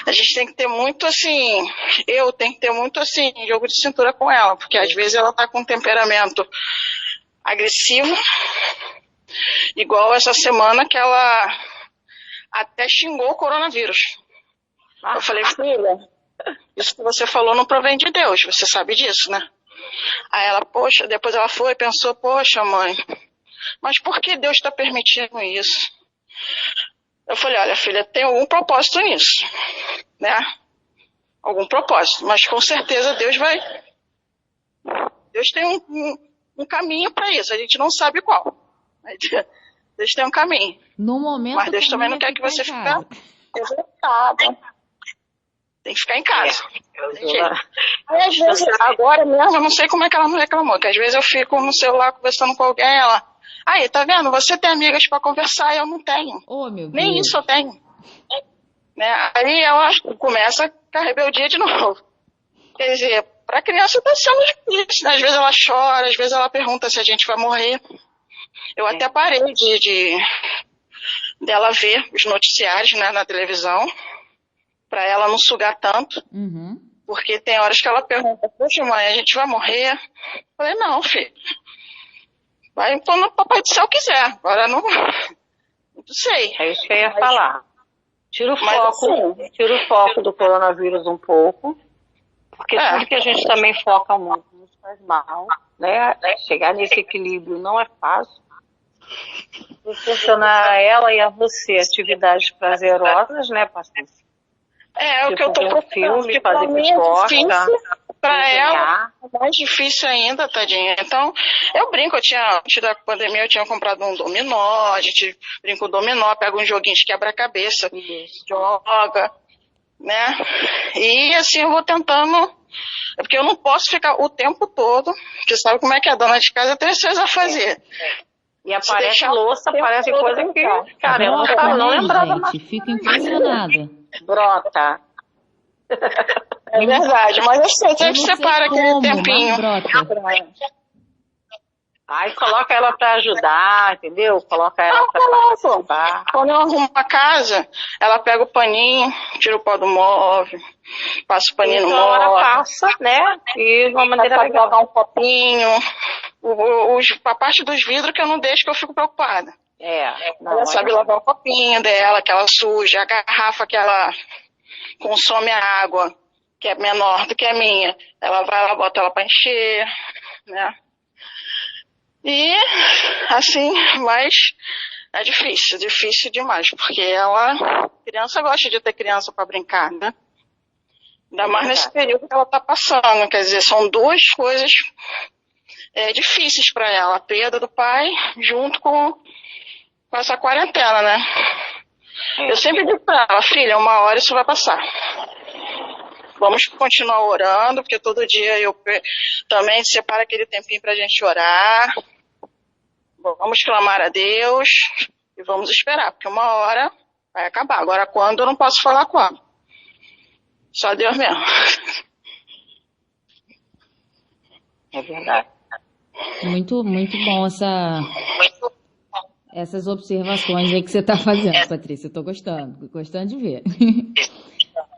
a gente tem que ter muito assim, eu tenho que ter muito assim, jogo de cintura com ela, porque às vezes ela tá com um temperamento agressivo, igual essa semana que ela até xingou o coronavírus. Eu falei, filha, isso que você falou não provém de Deus, você sabe disso, né? Aí ela, poxa, depois ela foi e pensou, poxa mãe, mas por que Deus está permitindo isso? Eu falei, olha, filha, tem algum propósito nisso, né? Algum propósito, mas com certeza Deus tem um caminho para isso, a gente não sabe qual. Deus tem um caminho. No momento, mas Deus o também não caminho é quer que ficar você em fique casa. revoltada. Tem que ficar em casa. Tem jeito. Ela- Aí, às vezes, agora mesmo, eu não sei como é que ela não reclamou, que às vezes eu fico no celular conversando com alguém, ela... Aí, tá vendo? Você tem amigas para conversar e eu não tenho. Oh, meu Nem Deus. isso eu tenho. Né? Aí ela começa com a rebeldia de novo. Quer dizer, para a criança está sendo difícil, né? Às vezes ela chora, às vezes ela pergunta se a gente vai morrer. Eu até parei dela ver os noticiários, né, na televisão, para ela não sugar tanto, Uhum. porque tem horas que ela pergunta, poxa mãe, a gente vai morrer? Eu falei, não, filho, vai quando o papai do céu quiser, agora não sei. É isso que eu ia falar. Tira o Mas, foco, tira o foco do coronavírus um pouco, porque tudo que a gente também foca muito nos faz mal, né? Chegar nesse equilíbrio não é fácil. Proporcionar a ela e a você atividades prazerosas, né, Patrícia? É o que eu tô Ver um procurando, filme, que fazer pra mim é pipoca, difícil, pra ela desenhar. é mais difícil ainda, tadinha. Então, eu brinco, antes da pandemia eu tinha comprado um dominó, a gente brinca o dominó, pega uns joguinhos de quebra-cabeça, Isso. joga, né? E assim eu vou tentando, é porque eu não posso ficar o tempo todo, porque sabe como é que é, dona de casa tem as coisas a fazer. E aparece deixar louça, o tempo aparece todo coisa que, cara, eu Brota, não né, lembrava mais. gente? Fico impressionada. Brota. É verdade, mas assim, eu Eu sempre não sei separo aquele como, tempinho. mas brota. Aí coloca ela pra ajudar, entendeu? Coloca ela pra Coloco. participar. Quando eu arrumo a casa, ela pega o paninho, tira o pó do móvel, passa o paninho no Então ela móvel, passa, né? E de uma maneira pode legal. jogar um copinho, a parte dos vidros que eu não deixo, que eu fico preocupada. Não, Ela sabe lavar o copinho dela, que ela suja, a garrafa que ela consome a água, que é menor do que a minha. Ela vai lá, bota ela para encher, né? E assim, mas é difícil demais, porque criança gosta de ter criança para brincar, né? Ainda mais nesse período que ela está passando, quer dizer, são duas coisas difíceis para ela, a perda do pai junto com essa quarentena, né? Eu sempre digo para ela, filha, uma hora isso vai passar. Vamos continuar orando, porque todo dia eu também separo aquele tempinho para a gente orar. Vamos clamar a Deus e vamos esperar, porque uma hora vai acabar. Agora, quando, eu não posso falar quando. Só Deus mesmo. É verdade. Muito, muito bom essas observações aí que você está fazendo, Patrícia. Eu tô gostando de ver.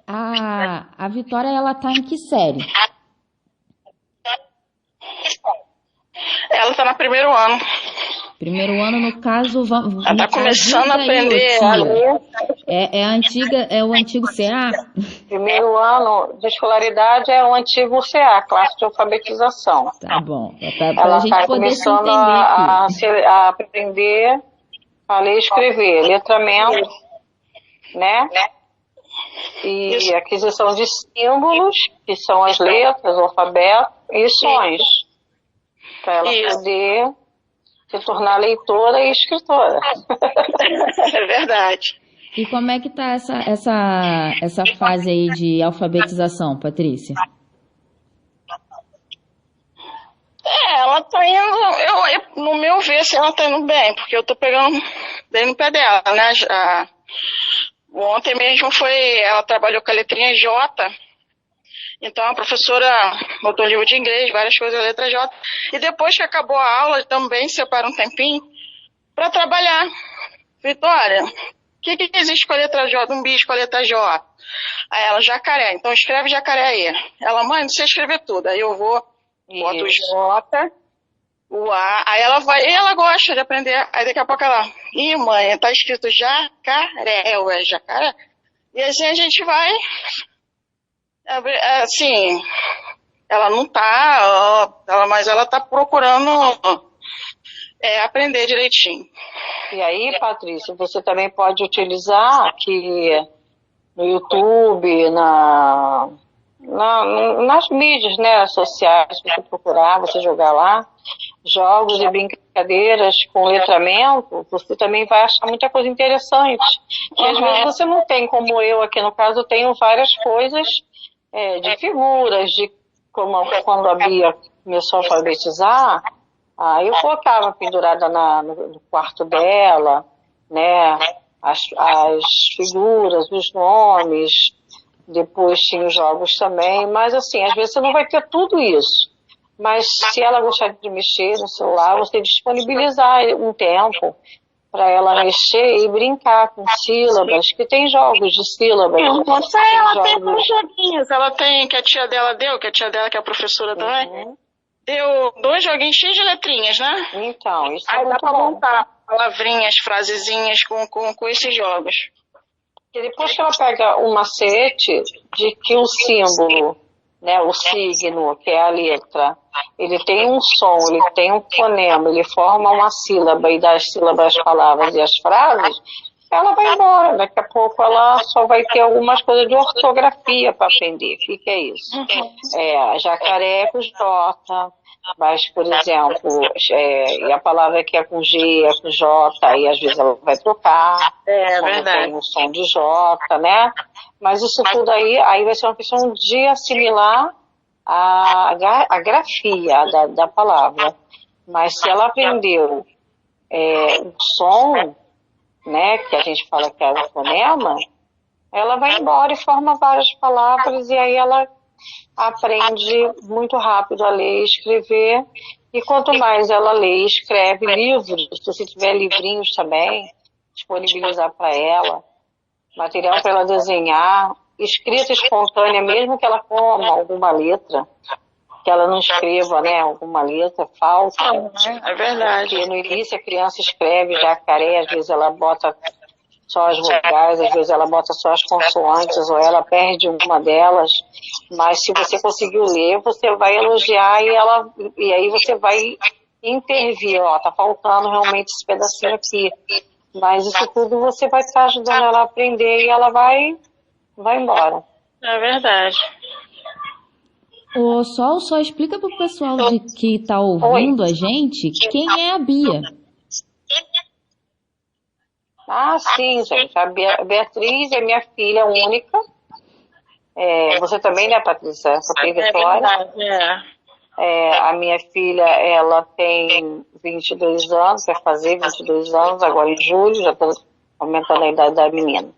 A Vitória, ela tá em que série? Ela está no primeiro ano. Primeiro ano, no caso, Ela está começando a aprender a ler. É o antigo CA? Primeiro ano de escolaridade é o antigo CA, classe de alfabetização. Tá bom. Pra Ela gente está poder se começando entender aqui. a aprender a ler e escrever, letramento, né? E aquisição de símbolos, que são as letras, o alfabeto, e sons, para ela poder se tornar leitora e escritora. É verdade. E como é que tá essa fase aí de alfabetização, Patrícia? Ela tá indo, no meu ver, se ela tá indo bem, porque eu tô pegando bem no pé dela, né? Ontem mesmo ela trabalhou com a letrinha J, então a professora botou livro de inglês, várias coisas, letra J, e depois que acabou a aula, também separa um tempinho para trabalhar. Vitória, o que existe com a letra J? Um bicho com a letra J. Aí ela, jacaré, então escreve jacaré aí. Ela, mãe, não sei escrever tudo, aí eu vou, boto o J, o A, aí ela vai, e ela gosta de aprender, aí daqui a pouco ela, mãe, tá escrito jacaré, é jacaré? E assim a gente vai, assim, ela não tá, mas ela tá procurando aprender direitinho. E aí, Patrícia, você também pode utilizar aqui no YouTube, nas mídias, né, sociais, você procurar, você jogar lá, jogos e brincadeiras com letramento, você também vai achar muita coisa interessante. Que às vezes você não tem, como eu aqui no caso, eu tenho várias coisas de figuras, de como quando a Bia começou a alfabetizar, aí eu colocava pendurada no quarto dela, né, as figuras, os nomes, depois tinha os jogos também, mas assim, às vezes você não vai ter tudo isso. Mas se ela gostar de mexer no celular, você disponibilizar um tempo para ela mexer e brincar com sílabas, que tem jogos de sílabas. Ela tem uns joguinhos, ela tem, que a tia dela deu, que a tia dela, que é a professora também, deu 2 joguinhos cheios de letrinhas, né? Então, isso é aí dá muito pra bom. montar palavrinhas, frasezinhas com esses jogos. E depois que ela pega o macete de que o símbolo, né, o signo, que é a letra, ele tem um som, ele tem um fonema, ele forma uma sílaba e das sílabas as palavras e as frases, ela vai embora. Daqui a pouco ela só vai ter algumas coisas de ortografia para aprender. O que é isso? Jacaré com J, mas, por exemplo, e a palavra que é com G, é com J, aí às vezes ela vai trocar, Verdade. tem o som de J, né? Mas isso tudo aí vai ser uma questão de assimilar a grafia da palavra. Mas se ela aprendeu o som, né, que a gente fala que é o fonema, ela vai embora e forma várias palavras e aí ela aprende muito rápido a ler e escrever. E quanto mais ela lê e escreve livros, se você tiver livrinhos também, disponibilizar para ela, material para ela desenhar, escrita espontânea, mesmo que ela coma alguma letra, que ela não escreva, né, alguma letra falsa. É verdade. Porque no início a criança escreve jacaré, às vezes ela bota só as vogais, às vezes ela bota só as consoantes, ou ela perde uma delas, mas se você conseguiu ler, você vai elogiar e aí você vai intervir, tá faltando realmente esse pedacinho aqui. Mas isso tudo você vai estar ajudando ela a aprender e ela vai embora. É verdade. Ô, Sol, só explica pro pessoal que tá ouvindo a gente quem é a Bia. Ah, sim, gente. A Beatriz é minha filha única. Você também, né, Patrícia? Essa Vitória. A minha filha, ela tem 22 anos, vai fazer 22 anos agora em julho, já estou aumentando a idade da menina.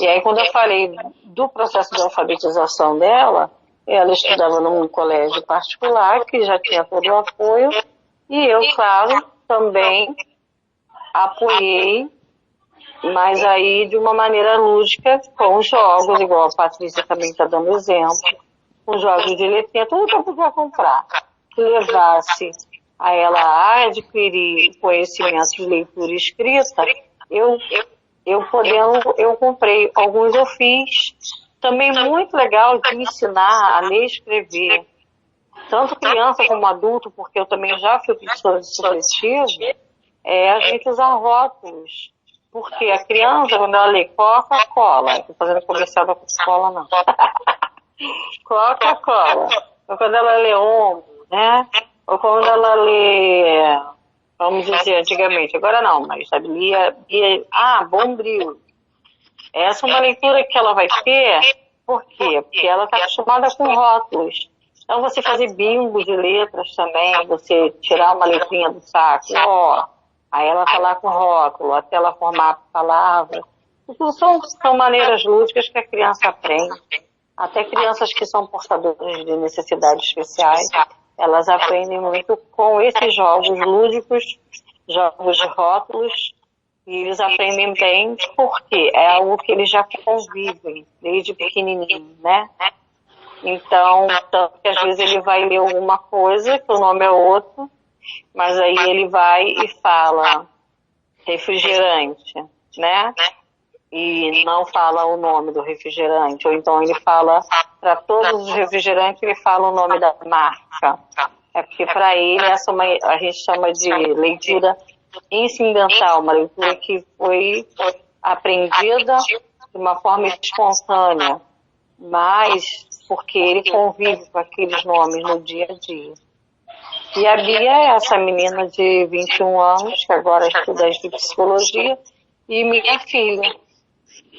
E aí, quando eu falei do processo de alfabetização dela, ela estudava num colégio particular, que já tinha todo o apoio, e eu, claro, também apoiei, mas aí de uma maneira lúdica, com jogos, igual a Patrícia também está dando exemplo, com jogos de letrinha, tudo que eu podia comprar, que levasse a ela a adquirir conhecimento de leitura e escrita, eu comprei. Alguns eu fiz. Também muito legal de ensinar a ler e escrever, tanto criança como adulto, porque eu também já fui professora de supletivo, a gente usar rótulos. Porque a criança, quando ela lê Coca-Cola, estou fazendo comercial da Coca-Cola, não. Coca-Cola. Ou quando ela lê ombro, né? Ou quando ela lê, vamos dizer, antigamente, agora não, mas sabe, lia Bombril. Essa é uma leitura que ela vai ter, por quê? Porque ela está acostumada com rótulos. Então, você fazer bingo de letras também, você tirar uma letrinha do saco, aí ela está lá com rótulo, até ela formar a palavra. Isso são maneiras lúdicas que a criança aprende. Até crianças que são portadoras de necessidades especiais, elas aprendem muito com esses jogos lúdicos, jogos de rótulos, e eles aprendem bem porque é algo que eles já convivem desde pequenininho, né? Então, tanto que às vezes ele vai ler alguma coisa, que o nome é outro, mas aí ele vai e fala refrigerante, né? E não fala o nome do refrigerante, ou então ele fala, para todos os refrigerantes, ele fala o nome da marca. É porque para ele essa é a gente chama de leitura incidental, uma leitura que foi aprendida de uma forma espontânea, mas porque ele convive com aqueles nomes no dia a dia. E a Bia é essa menina de 21 anos, que agora estuda psicologia, e minha filha,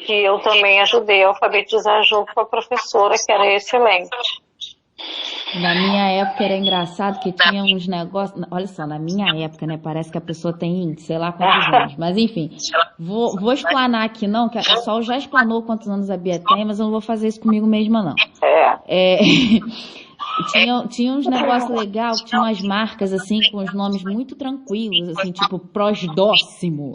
que eu também ajudei a alfabetizar junto com a professora, que era excelente. Na minha época era engraçado que tinha uns negócios. Olha só, na minha época, né? Parece que a pessoa tem sei lá quantos anos. Mas enfim, vou explanar aqui não, que a Sol já explanou quantos anos a Bia tem, mas eu não vou fazer isso comigo mesma, não. É, tinha uns negócios legais, tinha umas marcas assim, com os nomes muito tranquilos, assim, tipo Prosdóximo.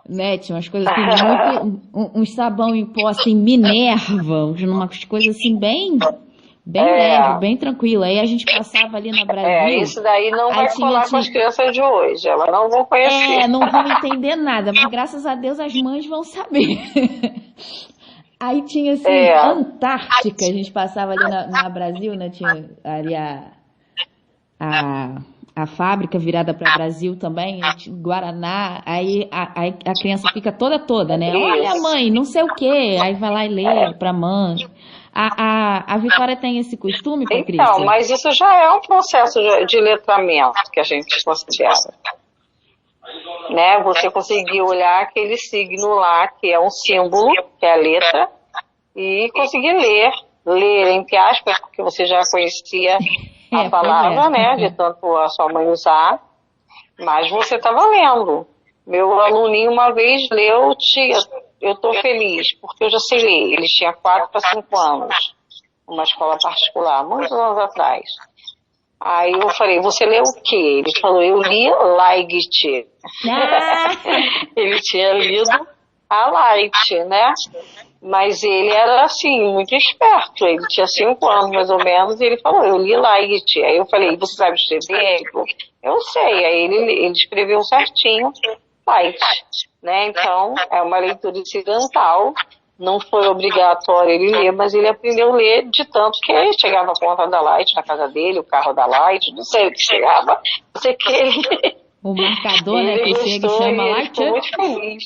Né, tinha umas coisas assim, uns sabão em pó assim, Minerva, umas coisas assim, bem leve, bem tranquilo. Aí a gente passava ali na Brasil. Isso daí não vai colar com as crianças de hoje, elas não vão conhecer. Não vão entender nada, mas graças a Deus as mães vão saber. Aí tinha assim, Antártica, a gente passava ali na Brasil, né, tinha ali a fábrica virada para Brasil também, Guaraná, aí a criança fica toda, né? Olha, mãe, não sei o quê. Aí vai lá e lê pra mãe. A Vitória tem esse costume, Patrícia? Então, mas isso já é um processo de letramento que a gente considera. Né? Você conseguir olhar aquele signo lá, que é um símbolo, que é a letra, e conseguir ler entre aspas, porque você já conhecia a palavra, né, de tanto a sua mãe usar, mas você estava lendo. Meu aluninho uma vez leu, tia, eu estou feliz, porque eu já sei ler. Ele tinha 4 para 5 anos, uma escola particular, muitos anos atrás. Aí eu falei, você leu o quê? Ele falou, eu li Light. Ele tinha lido a Light, né? Mas ele era, assim, muito esperto. Ele tinha 5 anos, mais ou menos, e ele falou, eu li Light. Aí eu falei, você sabe escrever? Ele falou, eu sei. Aí ele escreveu certinho, Light, né? Então, é uma leitura incidental. Não foi obrigatório ele ler, mas ele aprendeu a ler de tanto que ele chegava a conta da Light na casa dele, o carro da Light, não sei o que chegava. Não sei o que ele... O marcador, né, que chega e chama Light. Ele ficou muito feliz.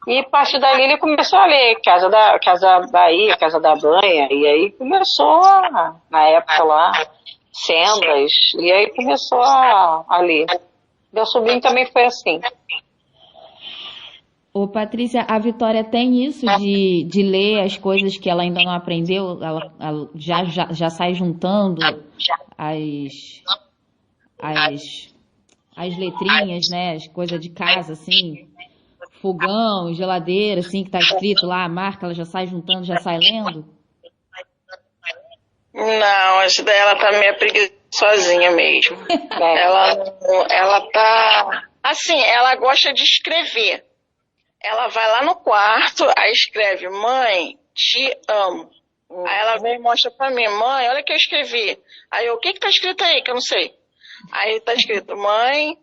E a partir dali ele começou a ler Casa Bahia, Casa da Banha, e aí começou, na época lá, Sendas, e aí começou a ler. Meu sobrinho também foi assim. Ô, Patrícia, a Vitória tem isso de ler as coisas que ela ainda não aprendeu? Ela já sai juntando as letrinhas, né? As coisas de casa, assim, fogão, geladeira, assim, que tá escrito lá, a marca, ela já sai juntando, já sai lendo? Não, essa daí ela tá meio preguiçosinha mesmo. Ela tá... Assim, ela gosta de escrever. Ela vai lá no quarto, aí escreve, mãe, te amo. Aí ela vem e mostra pra mim, mãe, olha o que eu escrevi. Aí eu, o que tá escrito aí, que eu não sei? Aí tá escrito, mãe,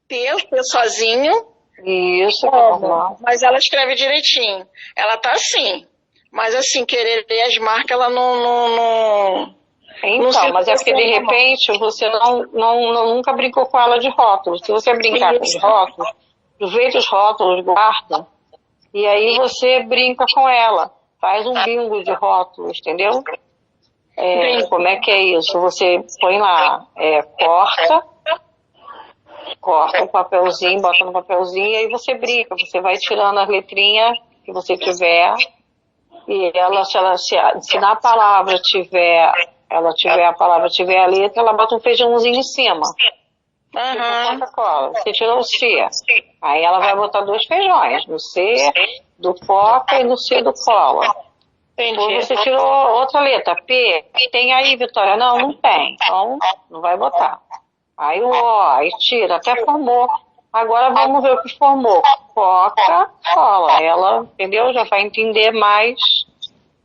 T sozinho. Isso, normal. Mas ela escreve direitinho. Ela tá assim. Mas assim, querer ler as marcas, ela não... Então, mas é porque de repente você nunca brincou com ela de rótulos. Se você brincar com os rótulos, aproveita os rótulos, guarda, e aí você brinca com ela. Faz um bingo de rótulos, entendeu? Como é que é isso? Você põe lá, corta um papelzinho, bota no papelzinho, e aí você brinca. Você vai tirando as letrinhas que você tiver, e ela, se na palavra tiver a letra, ela bota um feijãozinho em cima. Tipo Coca-Cola. Você tirou o C. Aí ela vai botar 2 feijões. No C do Coca e no C do Cola. Ou você tirou outra letra, P. Tem aí, Vitória? Não tem. Então, não vai botar. Aí o O, aí tira, até formou. Agora vamos ver o que formou. Coca-Cola. Ela, entendeu? Já vai entender mais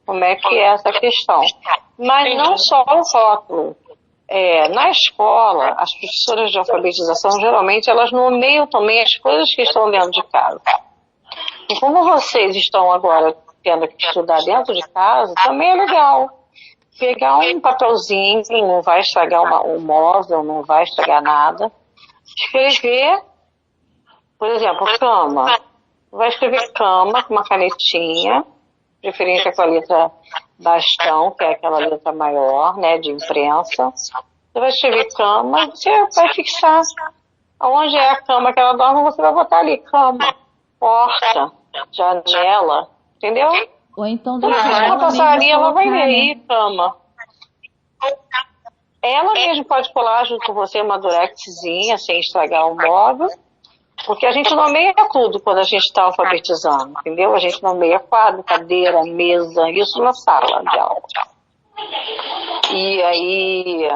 como é que é essa questão. Mas não só o rótulo. Na escola, as professoras de alfabetização, geralmente, elas nomeiam também as coisas que estão dentro de casa. E como vocês estão agora tendo que estudar dentro de casa, também é legal. pegar um papelzinho, não vai estragar um móvel, não vai estragar nada. Escrever, por exemplo, cama. Vai escrever cama com uma canetinha, preferência com a letra bastão, que é aquela letra maior, né, de imprensa. Você vai escrever cama, você vai fixar aonde é a cama que ela dorme, você vai botar ali cama, porta, janela, entendeu? Ou então Tudo deixar que ela for passar ali, mesma ela vai colocar, ver né? aí cama. Ela mesmo pode colar junto com você uma durexzinha, sem estragar o móvel, porque a gente nomeia tudo quando a gente está alfabetizando, entendeu? A gente nomeia quadro, cadeira, mesa, isso na sala de aula. E aí,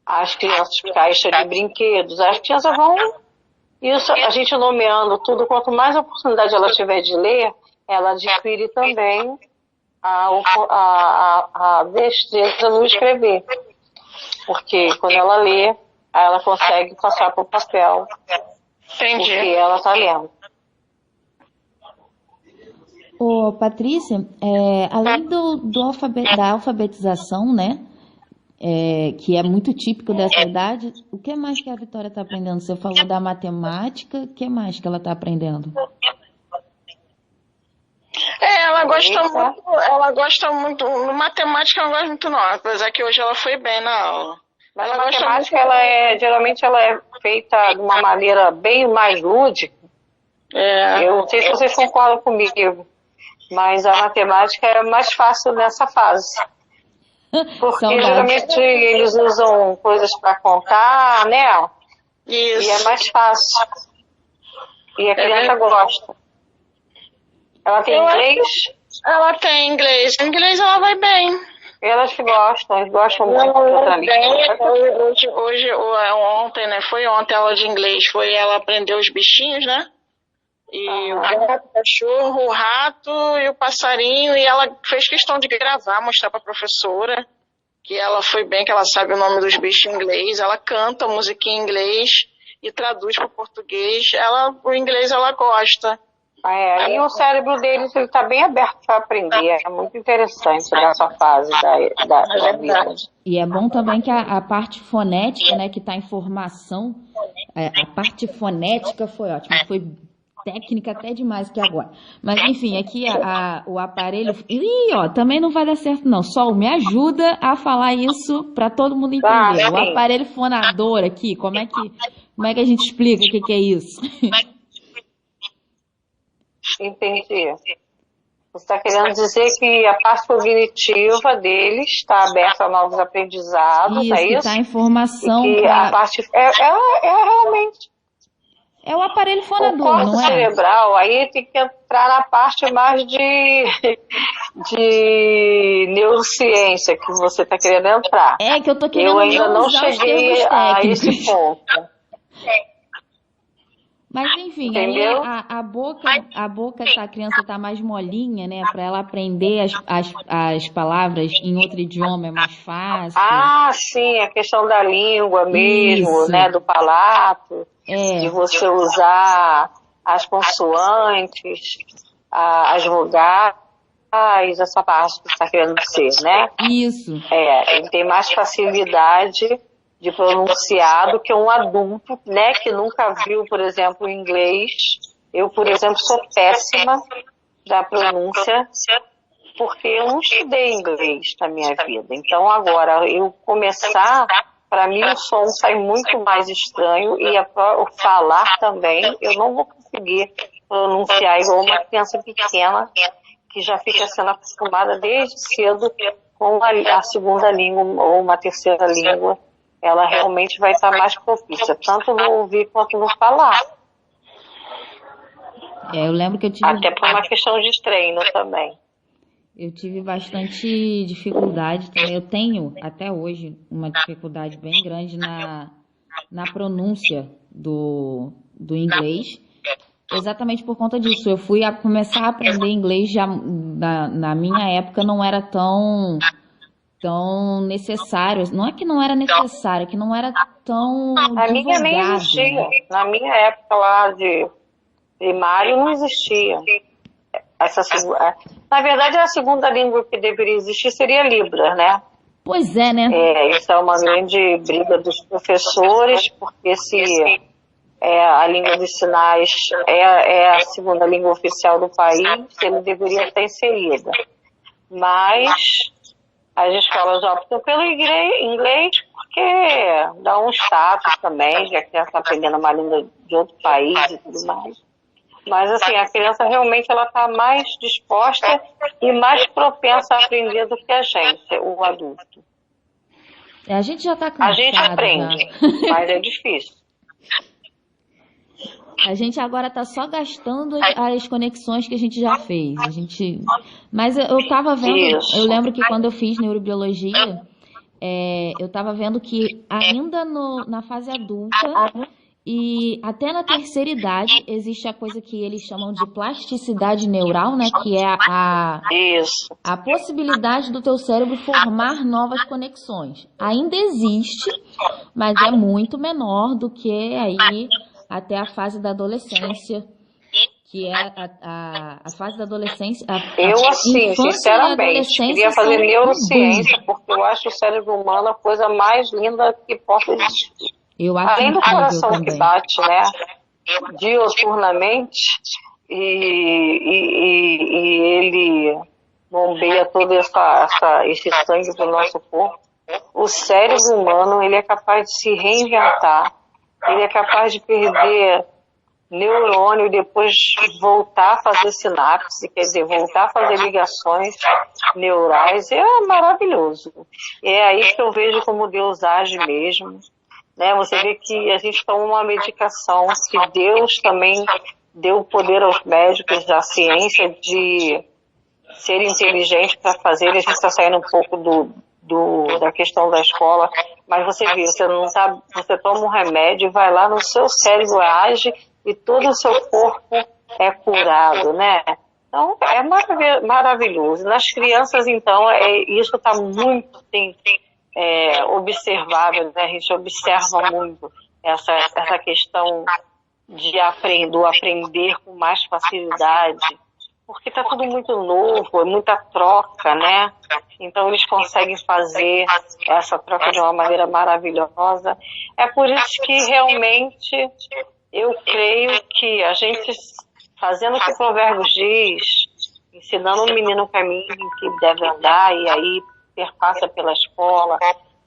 as crianças, caixa de brinquedos, as crianças vão. Isso, a gente nomeando tudo, quanto mais oportunidade ela tiver de ler, ela adquire também a destreza no escrever. Porque quando ela lê, ela consegue passar para o papel o que Entendi. ela está lendo. Ô, Patrícia, além da alfabetização, né? Que é muito típico dessa idade, o que mais que a Vitória está aprendendo? Você falou da matemática, o que mais que ela está aprendendo? Ela gosta muito, matemática ela não gosta muito não, apesar que hoje ela foi bem na aula. Mas Ela a gosta matemática, muito. geralmente ela é feita de uma maneira bem mais lúdica. Eu não sei se vocês concordam comigo, mas a matemática é mais fácil nessa fase. Porque Saudades. geralmente eles usam coisas para contar, né? Isso. E é mais fácil. E a criança gosta. Ela tem Eu acho inglês, Ela tem inglês. Inglês ela vai bem. elas gostam, eles gostam muito Ela de outra vai bem. língua. Ontem, né? Foi ontem a aula de inglês. Foi ela aprender os bichinhos, né? E o gato, o cachorro, o rato e o passarinho. E ela fez questão de gravar, mostrar pra professora que ela foi bem, que ela sabe o nome dos bichos em inglês. Ela canta musiquinha em inglês e traduz para o português. O inglês ela gosta. E o cérebro deles está bem aberto para aprender. É muito interessante nessa fase da vida. E é bom também que a parte fonética, né, que está em formação, a parte fonética foi ótima, foi técnica até demais que agora. Mas enfim, aqui o aparelho... Ih, ó, também não vai dar certo não. Sol, me ajuda a falar isso para todo mundo entender. O aparelho fonador aqui, como é que a gente explica o que é isso? Entendi. Você está querendo dizer que a parte cognitiva deles está aberta a novos aprendizados, Isso, é que isso? está em formação. E que a parte... realmente... É o aparelho O fonador, corte não é? cerebral, aí tem que entrar na parte mais de neurociência que você está querendo entrar. É que eu tô querendo Eu ainda não usar os cheguei termos a técnicos. esse ponto. Mas enfim, Entendeu? aí a boca a criança tá mais molinha, né? Para ela aprender as palavras em outro idioma é mais fácil. Sim, a questão da língua mesmo, Isso. né? Do palato, de você usar as consoantes, as vogais, essa parte que você está querendo dizer, né? Isso. Ele tem mais facilidade de pronunciar do que um adulto, né, que nunca viu, por exemplo, inglês. Eu, por exemplo, sou péssima da pronúncia, porque eu não estudei inglês na minha vida. Então, agora, eu começar, para mim o som sai muito mais estranho e o falar também, eu não vou conseguir pronunciar igual uma criança pequena que já fica sendo acostumada desde cedo com a segunda língua ou uma terceira língua. Ela realmente vai estar mais propícia, tanto no ouvir quanto no falar. Eu lembro que eu tive... Até por uma questão de treino também. Eu tive bastante dificuldade também. Eu tenho, até hoje, uma dificuldade bem grande na pronúncia do inglês. Exatamente por conta disso. Eu fui a começar a aprender inglês já na minha época, não era tão necessário. Não é que não era necessário, é que não era tão divulgado. Nem existia. Na minha época lá de primário não existia. Na verdade, a segunda língua que deveria existir seria Libras, né? Pois é, né? Isso é uma grande briga dos professores, porque se a língua de sinais é a segunda língua oficial do país, ele deveria estar inserida. Mas as escolas optam pelo inglês porque dá um status também, já que ela está aprendendo uma língua de outro país e tudo mais. Mas assim, a criança realmente ela está mais disposta e mais propensa a aprender do que a gente, o adulto. A gente já está cansado. A gente aprende, mas é difícil. A gente agora está só gastando as conexões que a gente já fez. Mas eu estava vendo, Isso. eu lembro que quando eu fiz neurobiologia, eu estava vendo que ainda na fase adulta e até na terceira idade existe a coisa que eles chamam de plasticidade neural, né? Que é Isso. a possibilidade do teu cérebro formar novas conexões. Ainda existe, mas é muito menor do que aí até a fase da adolescência, que é a fase da adolescência. Eu, assim, sinceramente, queria fazer neurociência, porque eu acho o cérebro humano a coisa mais linda que possa existir. Eu acho Além do coração também. que bate, né, dioturnamente, e ele bombeia todo esse sangue para o nosso corpo, o cérebro humano ele é capaz de se reinventar, ele é capaz de perder neurônio e depois voltar a fazer sinapse, quer dizer, voltar a fazer ligações neurais, é maravilhoso. É aí que eu vejo como Deus age mesmo. Né? Você vê que a gente toma uma medicação que Deus também deu o poder aos médicos, à ciência de ser inteligente para fazer. A gente está saindo um pouco da questão da escola, mas você vê, você toma um remédio e vai lá no seu cérebro, age e todo o seu corpo é curado, né? Então é maravilhoso. Nas crianças, então, isso está muito observável, né? A gente observa muito essa questão do aprender com mais facilidade, porque está tudo muito novo, é muita troca, né? Então eles conseguem fazer essa troca de uma maneira maravilhosa. É por isso que realmente eu creio que a gente, fazendo o que o Provérbios diz, ensinando o menino o caminho que deve andar, e aí perpassa pela escola,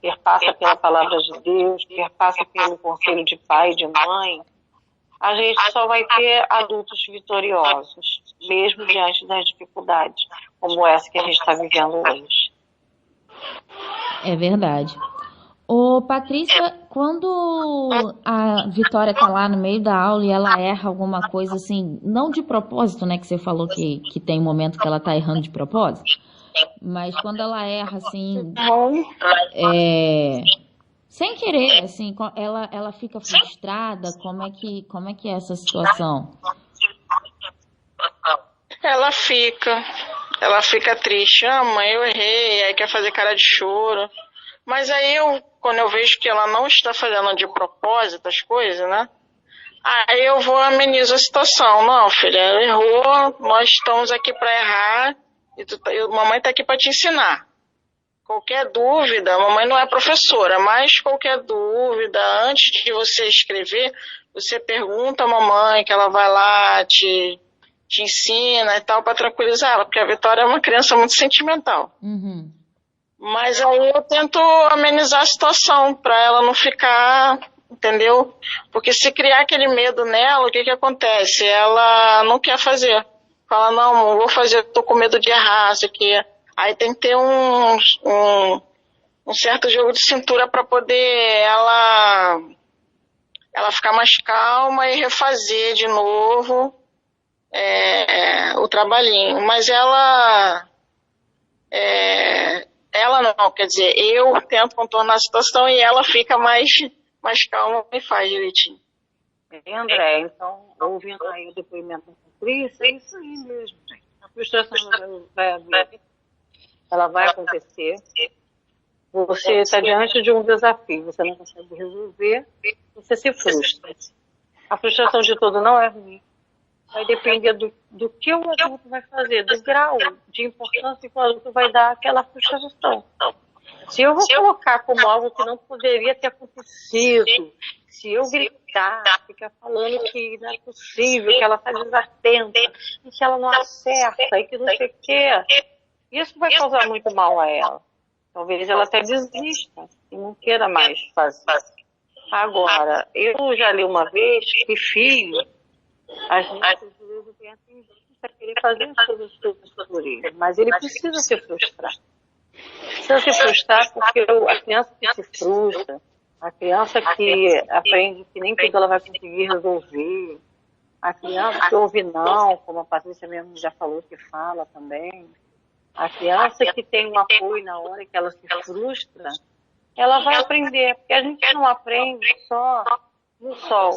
perpassa pela palavra de Deus, perpassa pelo conselho de pai e de mãe, a gente só vai ter adultos vitoriosos, mesmo diante das dificuldades, como essa que a gente está vivendo hoje. É verdade. Ô, Patrícia, quando a Vitória tá lá no meio da aula e ela erra alguma coisa assim, não de propósito, né, que você falou que tem um momento que ela tá errando de propósito, mas quando ela erra assim, sem querer, assim, ela fica frustrada, como é que é essa situação? Ela fica triste. Ah, mãe, eu errei, aí quer fazer cara de choro. Mas aí quando eu vejo que ela não está fazendo de propósito as coisas, né? Aí eu vou amenizar a situação. Não, filha, errou, nós estamos aqui para errar e a mamãe está aqui para te ensinar. Qualquer dúvida, a mamãe não é professora, mas qualquer dúvida, antes de você escrever, você pergunta à mamãe, que ela vai lá, te ensina e tal, para tranquilizar ela, porque a Vitória é uma criança muito sentimental. Uhum. Mas aí eu tento amenizar a situação, para ela não ficar, entendeu? Porque se criar aquele medo nela, o que acontece? Ela não quer fazer. Fala, não vou fazer, tô com medo de errar, isso aqui. Aí tem que ter um certo jogo de cintura para poder ela ficar mais calma e refazer de novo o trabalhinho. Mas ela não, quer dizer, eu tento contornar a situação e ela fica mais calma e faz direitinho. André, então, ouvindo aí o depoimento da Patrícia, é isso aí mesmo, gente. A frustração vai haver, ela vai acontecer. Você está diante de um desafio, você não consegue resolver, você se frustra. A frustração de todo não é ruim. vai depender do que o adulto vai fazer, do grau de importância que o adulto vai dar àquela frustração. Se eu vou colocar como algo que não poderia ter acontecido, se eu gritar, ficar falando que não é possível, que ela está desatenta, e que ela não acerta, e que não sei o quê, isso vai causar muito mal a ela. Talvez ela até desista e não queira mais fazer. Agora, eu já li uma vez que filho, a gente às vezes tem a tendência a querer fazer as coisas por ele, mas ele precisa se frustrar. Precisa se frustrar porque a criança que se frustra, a criança que aprende que nem tudo ela vai conseguir resolver, a criança que ouve não, como a Patrícia mesmo já falou que fala também, a criança que tem um apoio na hora que ela se frustra, ela vai aprender, porque a gente não aprende só no sol,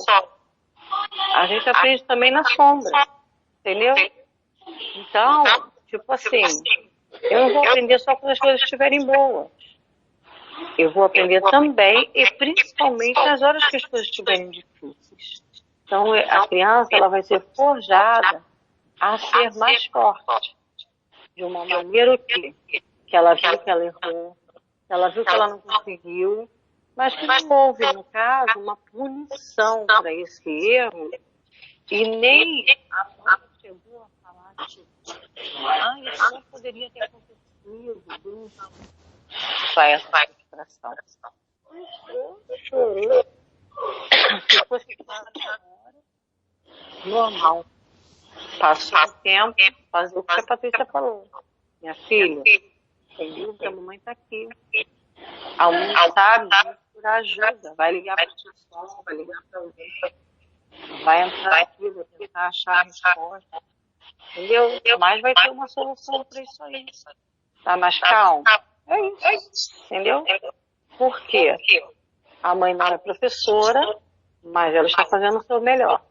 a gente aprende também na sombra, entendeu? Então, tipo assim, eu não vou aprender só quando as coisas estiverem boas. Eu vou aprender também e principalmente nas horas que as coisas estiverem difíceis. Então, a criança ela vai ser forjada a ser mais forte. De uma maneira o quê? Que ela viu que ela errou, que ela viu que ela não conseguiu, mas que não houve, no caso, uma punição para esse erro e nem a mãe chegou a falar tipo, isso não poderia ter acontecido, vai essa frustração. Chorou, ficou sentada na hora, normal. Passou o tempo, fazer o que a Patrícia falou. Minha filha, entendeu? Que a mamãe está aqui. A mãe sabe procurar ajuda, vai ligar para o pessoal, vai ligar para alguém, vai entrar aqui, vai tentar achar a resposta. Entendeu? Mas vai ter uma solução para isso aí. Tá mais calmo? É isso. Entendeu? Por quê? A mãe não é professora, mas ela está fazendo o seu melhor.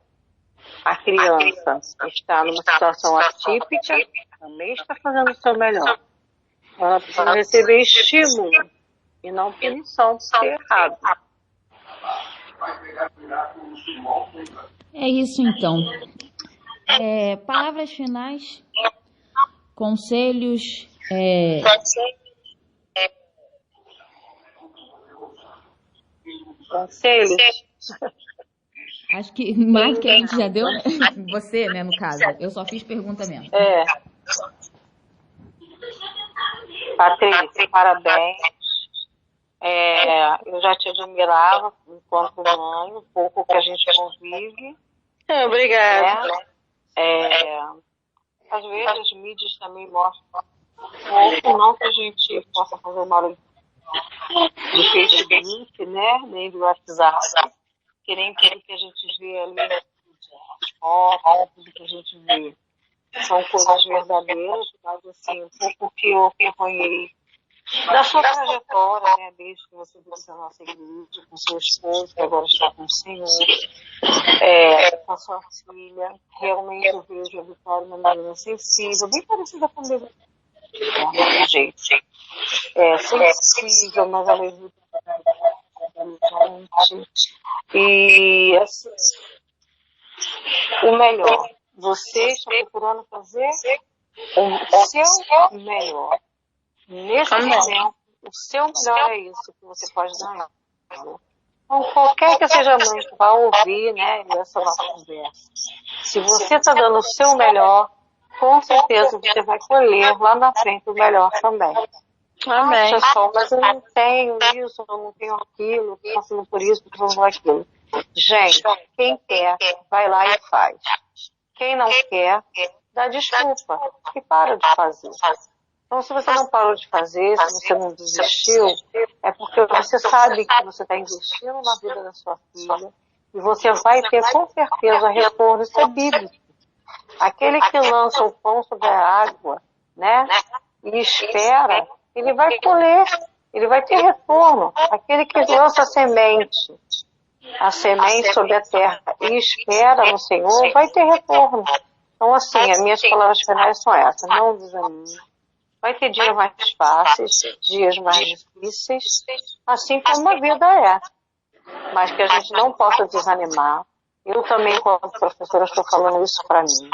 A criança está numa situação atípica, também está fazendo o seu melhor. Ela precisa receber estímulo e não punição por ser errado. É isso então. Palavras finais, conselhos. Conselhos? Acho que mais que a gente já deu, né? Você, né, no caso. Eu só fiz pergunta mesmo. Patrícia, parabéns. Eu já te admirava enquanto mãe, um pouco que a gente convive. Obrigada. Às vezes as mídias também mostram um pouco, não que a gente possa fazer uma hora de Facebook, né? Nem do WhatsApp, que nem tudo que a gente vê ali, as fotos, tudo que a gente vê são coisas verdadeiras, mas assim, um pouco que eu acompanhei da sua trajetória, né? Desde que você começou a nossa igreja, com seu esposo, que agora está com o Senhor, com a sua filha, realmente eu vejo a Vitória uma menina sensível, bem parecida com ele, de jeito. Sensível, mas ao mesmo tempo inteligente. E assim, o melhor, você está procurando fazer o seu melhor. Nesse momento, o seu melhor é isso que você pode dar. Então, qualquer que seja a mãe que vá ouvir, né, essa nossa conversa, se você está dando o seu melhor, com certeza você vai colher lá na frente o melhor também. Amém. Pessoal, mas eu não tenho isso, eu não tenho aquilo, eu estou passando por isso, estou passando por aquilo. Gente, quem quer, vai lá e faz. Quem não quer, dá desculpa e para de fazer. Então, se você não parou de fazer, se você não desistiu, é porque você sabe que você está investindo na vida da sua filha e você vai ter, com certeza, retorno. Isso é bíblico. Aquele que lança o pão sobre a água, né, e espera, ele vai colher, ele vai ter retorno. Aquele que lança a semente sobre a terra e espera no Senhor, vai ter retorno. Então, assim, as minhas palavras finais são essas: não desanime. Vai ter dias mais fáceis, dias mais difíceis, assim como a vida é. Mas que a gente não possa desanimar, Eu também, como professora, estou falando isso para mim.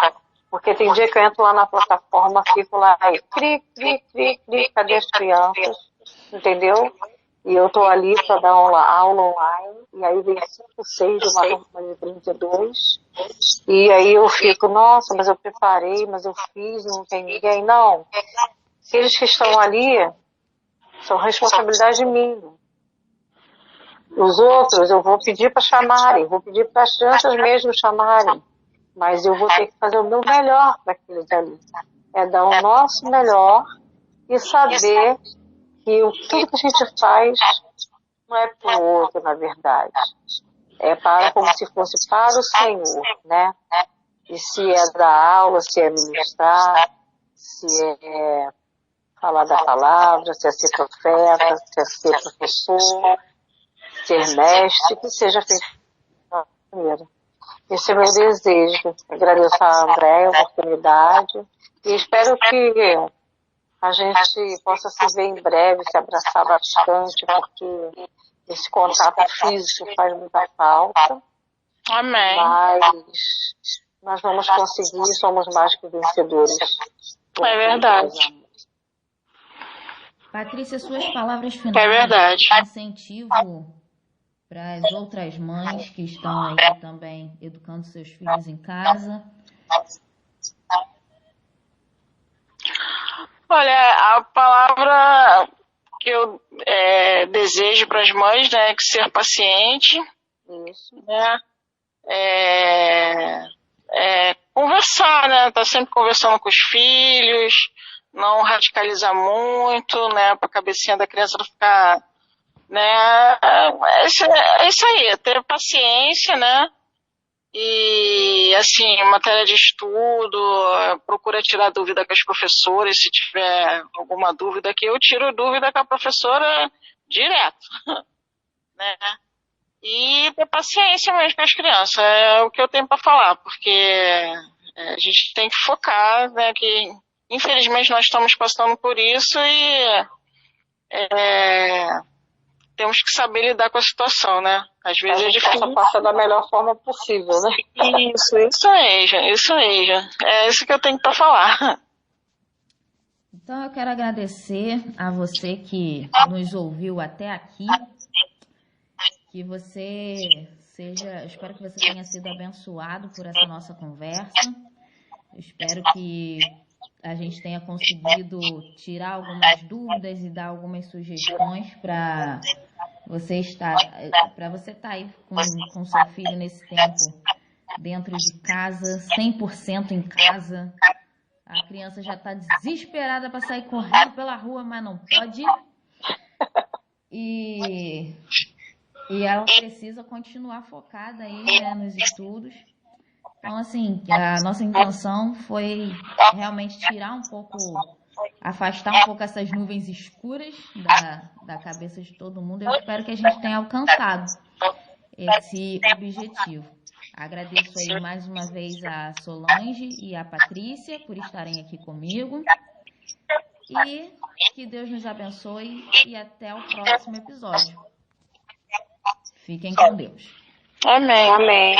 Porque tem dia que eu entro lá na plataforma, fico lá, aí, cri, cri, cri, cri, cadê as crianças? Entendeu? E eu estou ali para dar aula online, e aí vem 5, 6 de uma turma de 32, e aí eu fico, nossa, mas eu preparei, mas eu fiz, não tem ninguém. Não, aqueles que estão ali são responsabilidade minha. Os outros eu vou pedir para chamarem, vou pedir para as crianças mesmo chamarem, mas eu vou ter que fazer o meu melhor para aqueles ali. É dar o nosso melhor e saber que tudo que a gente faz não é para o outro, na verdade. É para como se fosse para o Senhor, né? E se é dar aula, se é ministrar, se é falar da palavra, se é ser profeta, se é ser professor, ser mestre, que seja feito da maneira. Esse é o meu desejo. Agradeço a Andréia a oportunidade e espero que a gente possa se ver em breve, se abraçar bastante, porque esse contato físico faz muita falta. Amém. Mas nós vamos conseguir, somos mais que vencedores. É verdade. Patrícia, suas palavras finais. É verdade. Incentivo para as outras mães que estão aí também educando seus filhos em casa. Olha, a palavra que eu desejo para as mães, né, é que ser paciente, Isso. né, conversar, né, tá sempre conversando com os filhos, não radicalizar muito, né, para a cabecinha da criança não ficar, né, é isso aí, ter paciência, né, e, assim, matéria de estudo, procura tirar dúvida com as professoras, se tiver alguma dúvida, que eu tiro dúvida com a professora direto, né? E ter paciência mesmo com as crianças, é o que eu tenho para falar, porque a gente tem que focar, né, que infelizmente nós estamos passando por isso e temos que saber lidar com a situação, né? Às vezes é difícil. Passar da melhor forma possível, né? Isso mesmo. É isso que eu tenho para falar. Então eu quero agradecer a você que nos ouviu até aqui, que você espero que você tenha sido abençoado por essa nossa conversa. Eu espero que a gente tenha conseguido tirar algumas dúvidas e dar algumas sugestões para você estar aí com seu filho nesse tempo dentro de casa, 100% em casa. A criança já está desesperada para sair correndo pela rua, mas não pode. E ela precisa continuar focada aí, né, nos estudos. Então, assim, a nossa intenção foi realmente afastar um pouco essas nuvens escuras da cabeça de todo mundo. Eu espero que a gente tenha alcançado esse objetivo. Agradeço aí mais uma vez a Solange e a Patrícia por estarem aqui comigo. E que Deus nos abençoe e até o próximo episódio. Fiquem com Deus. Amém.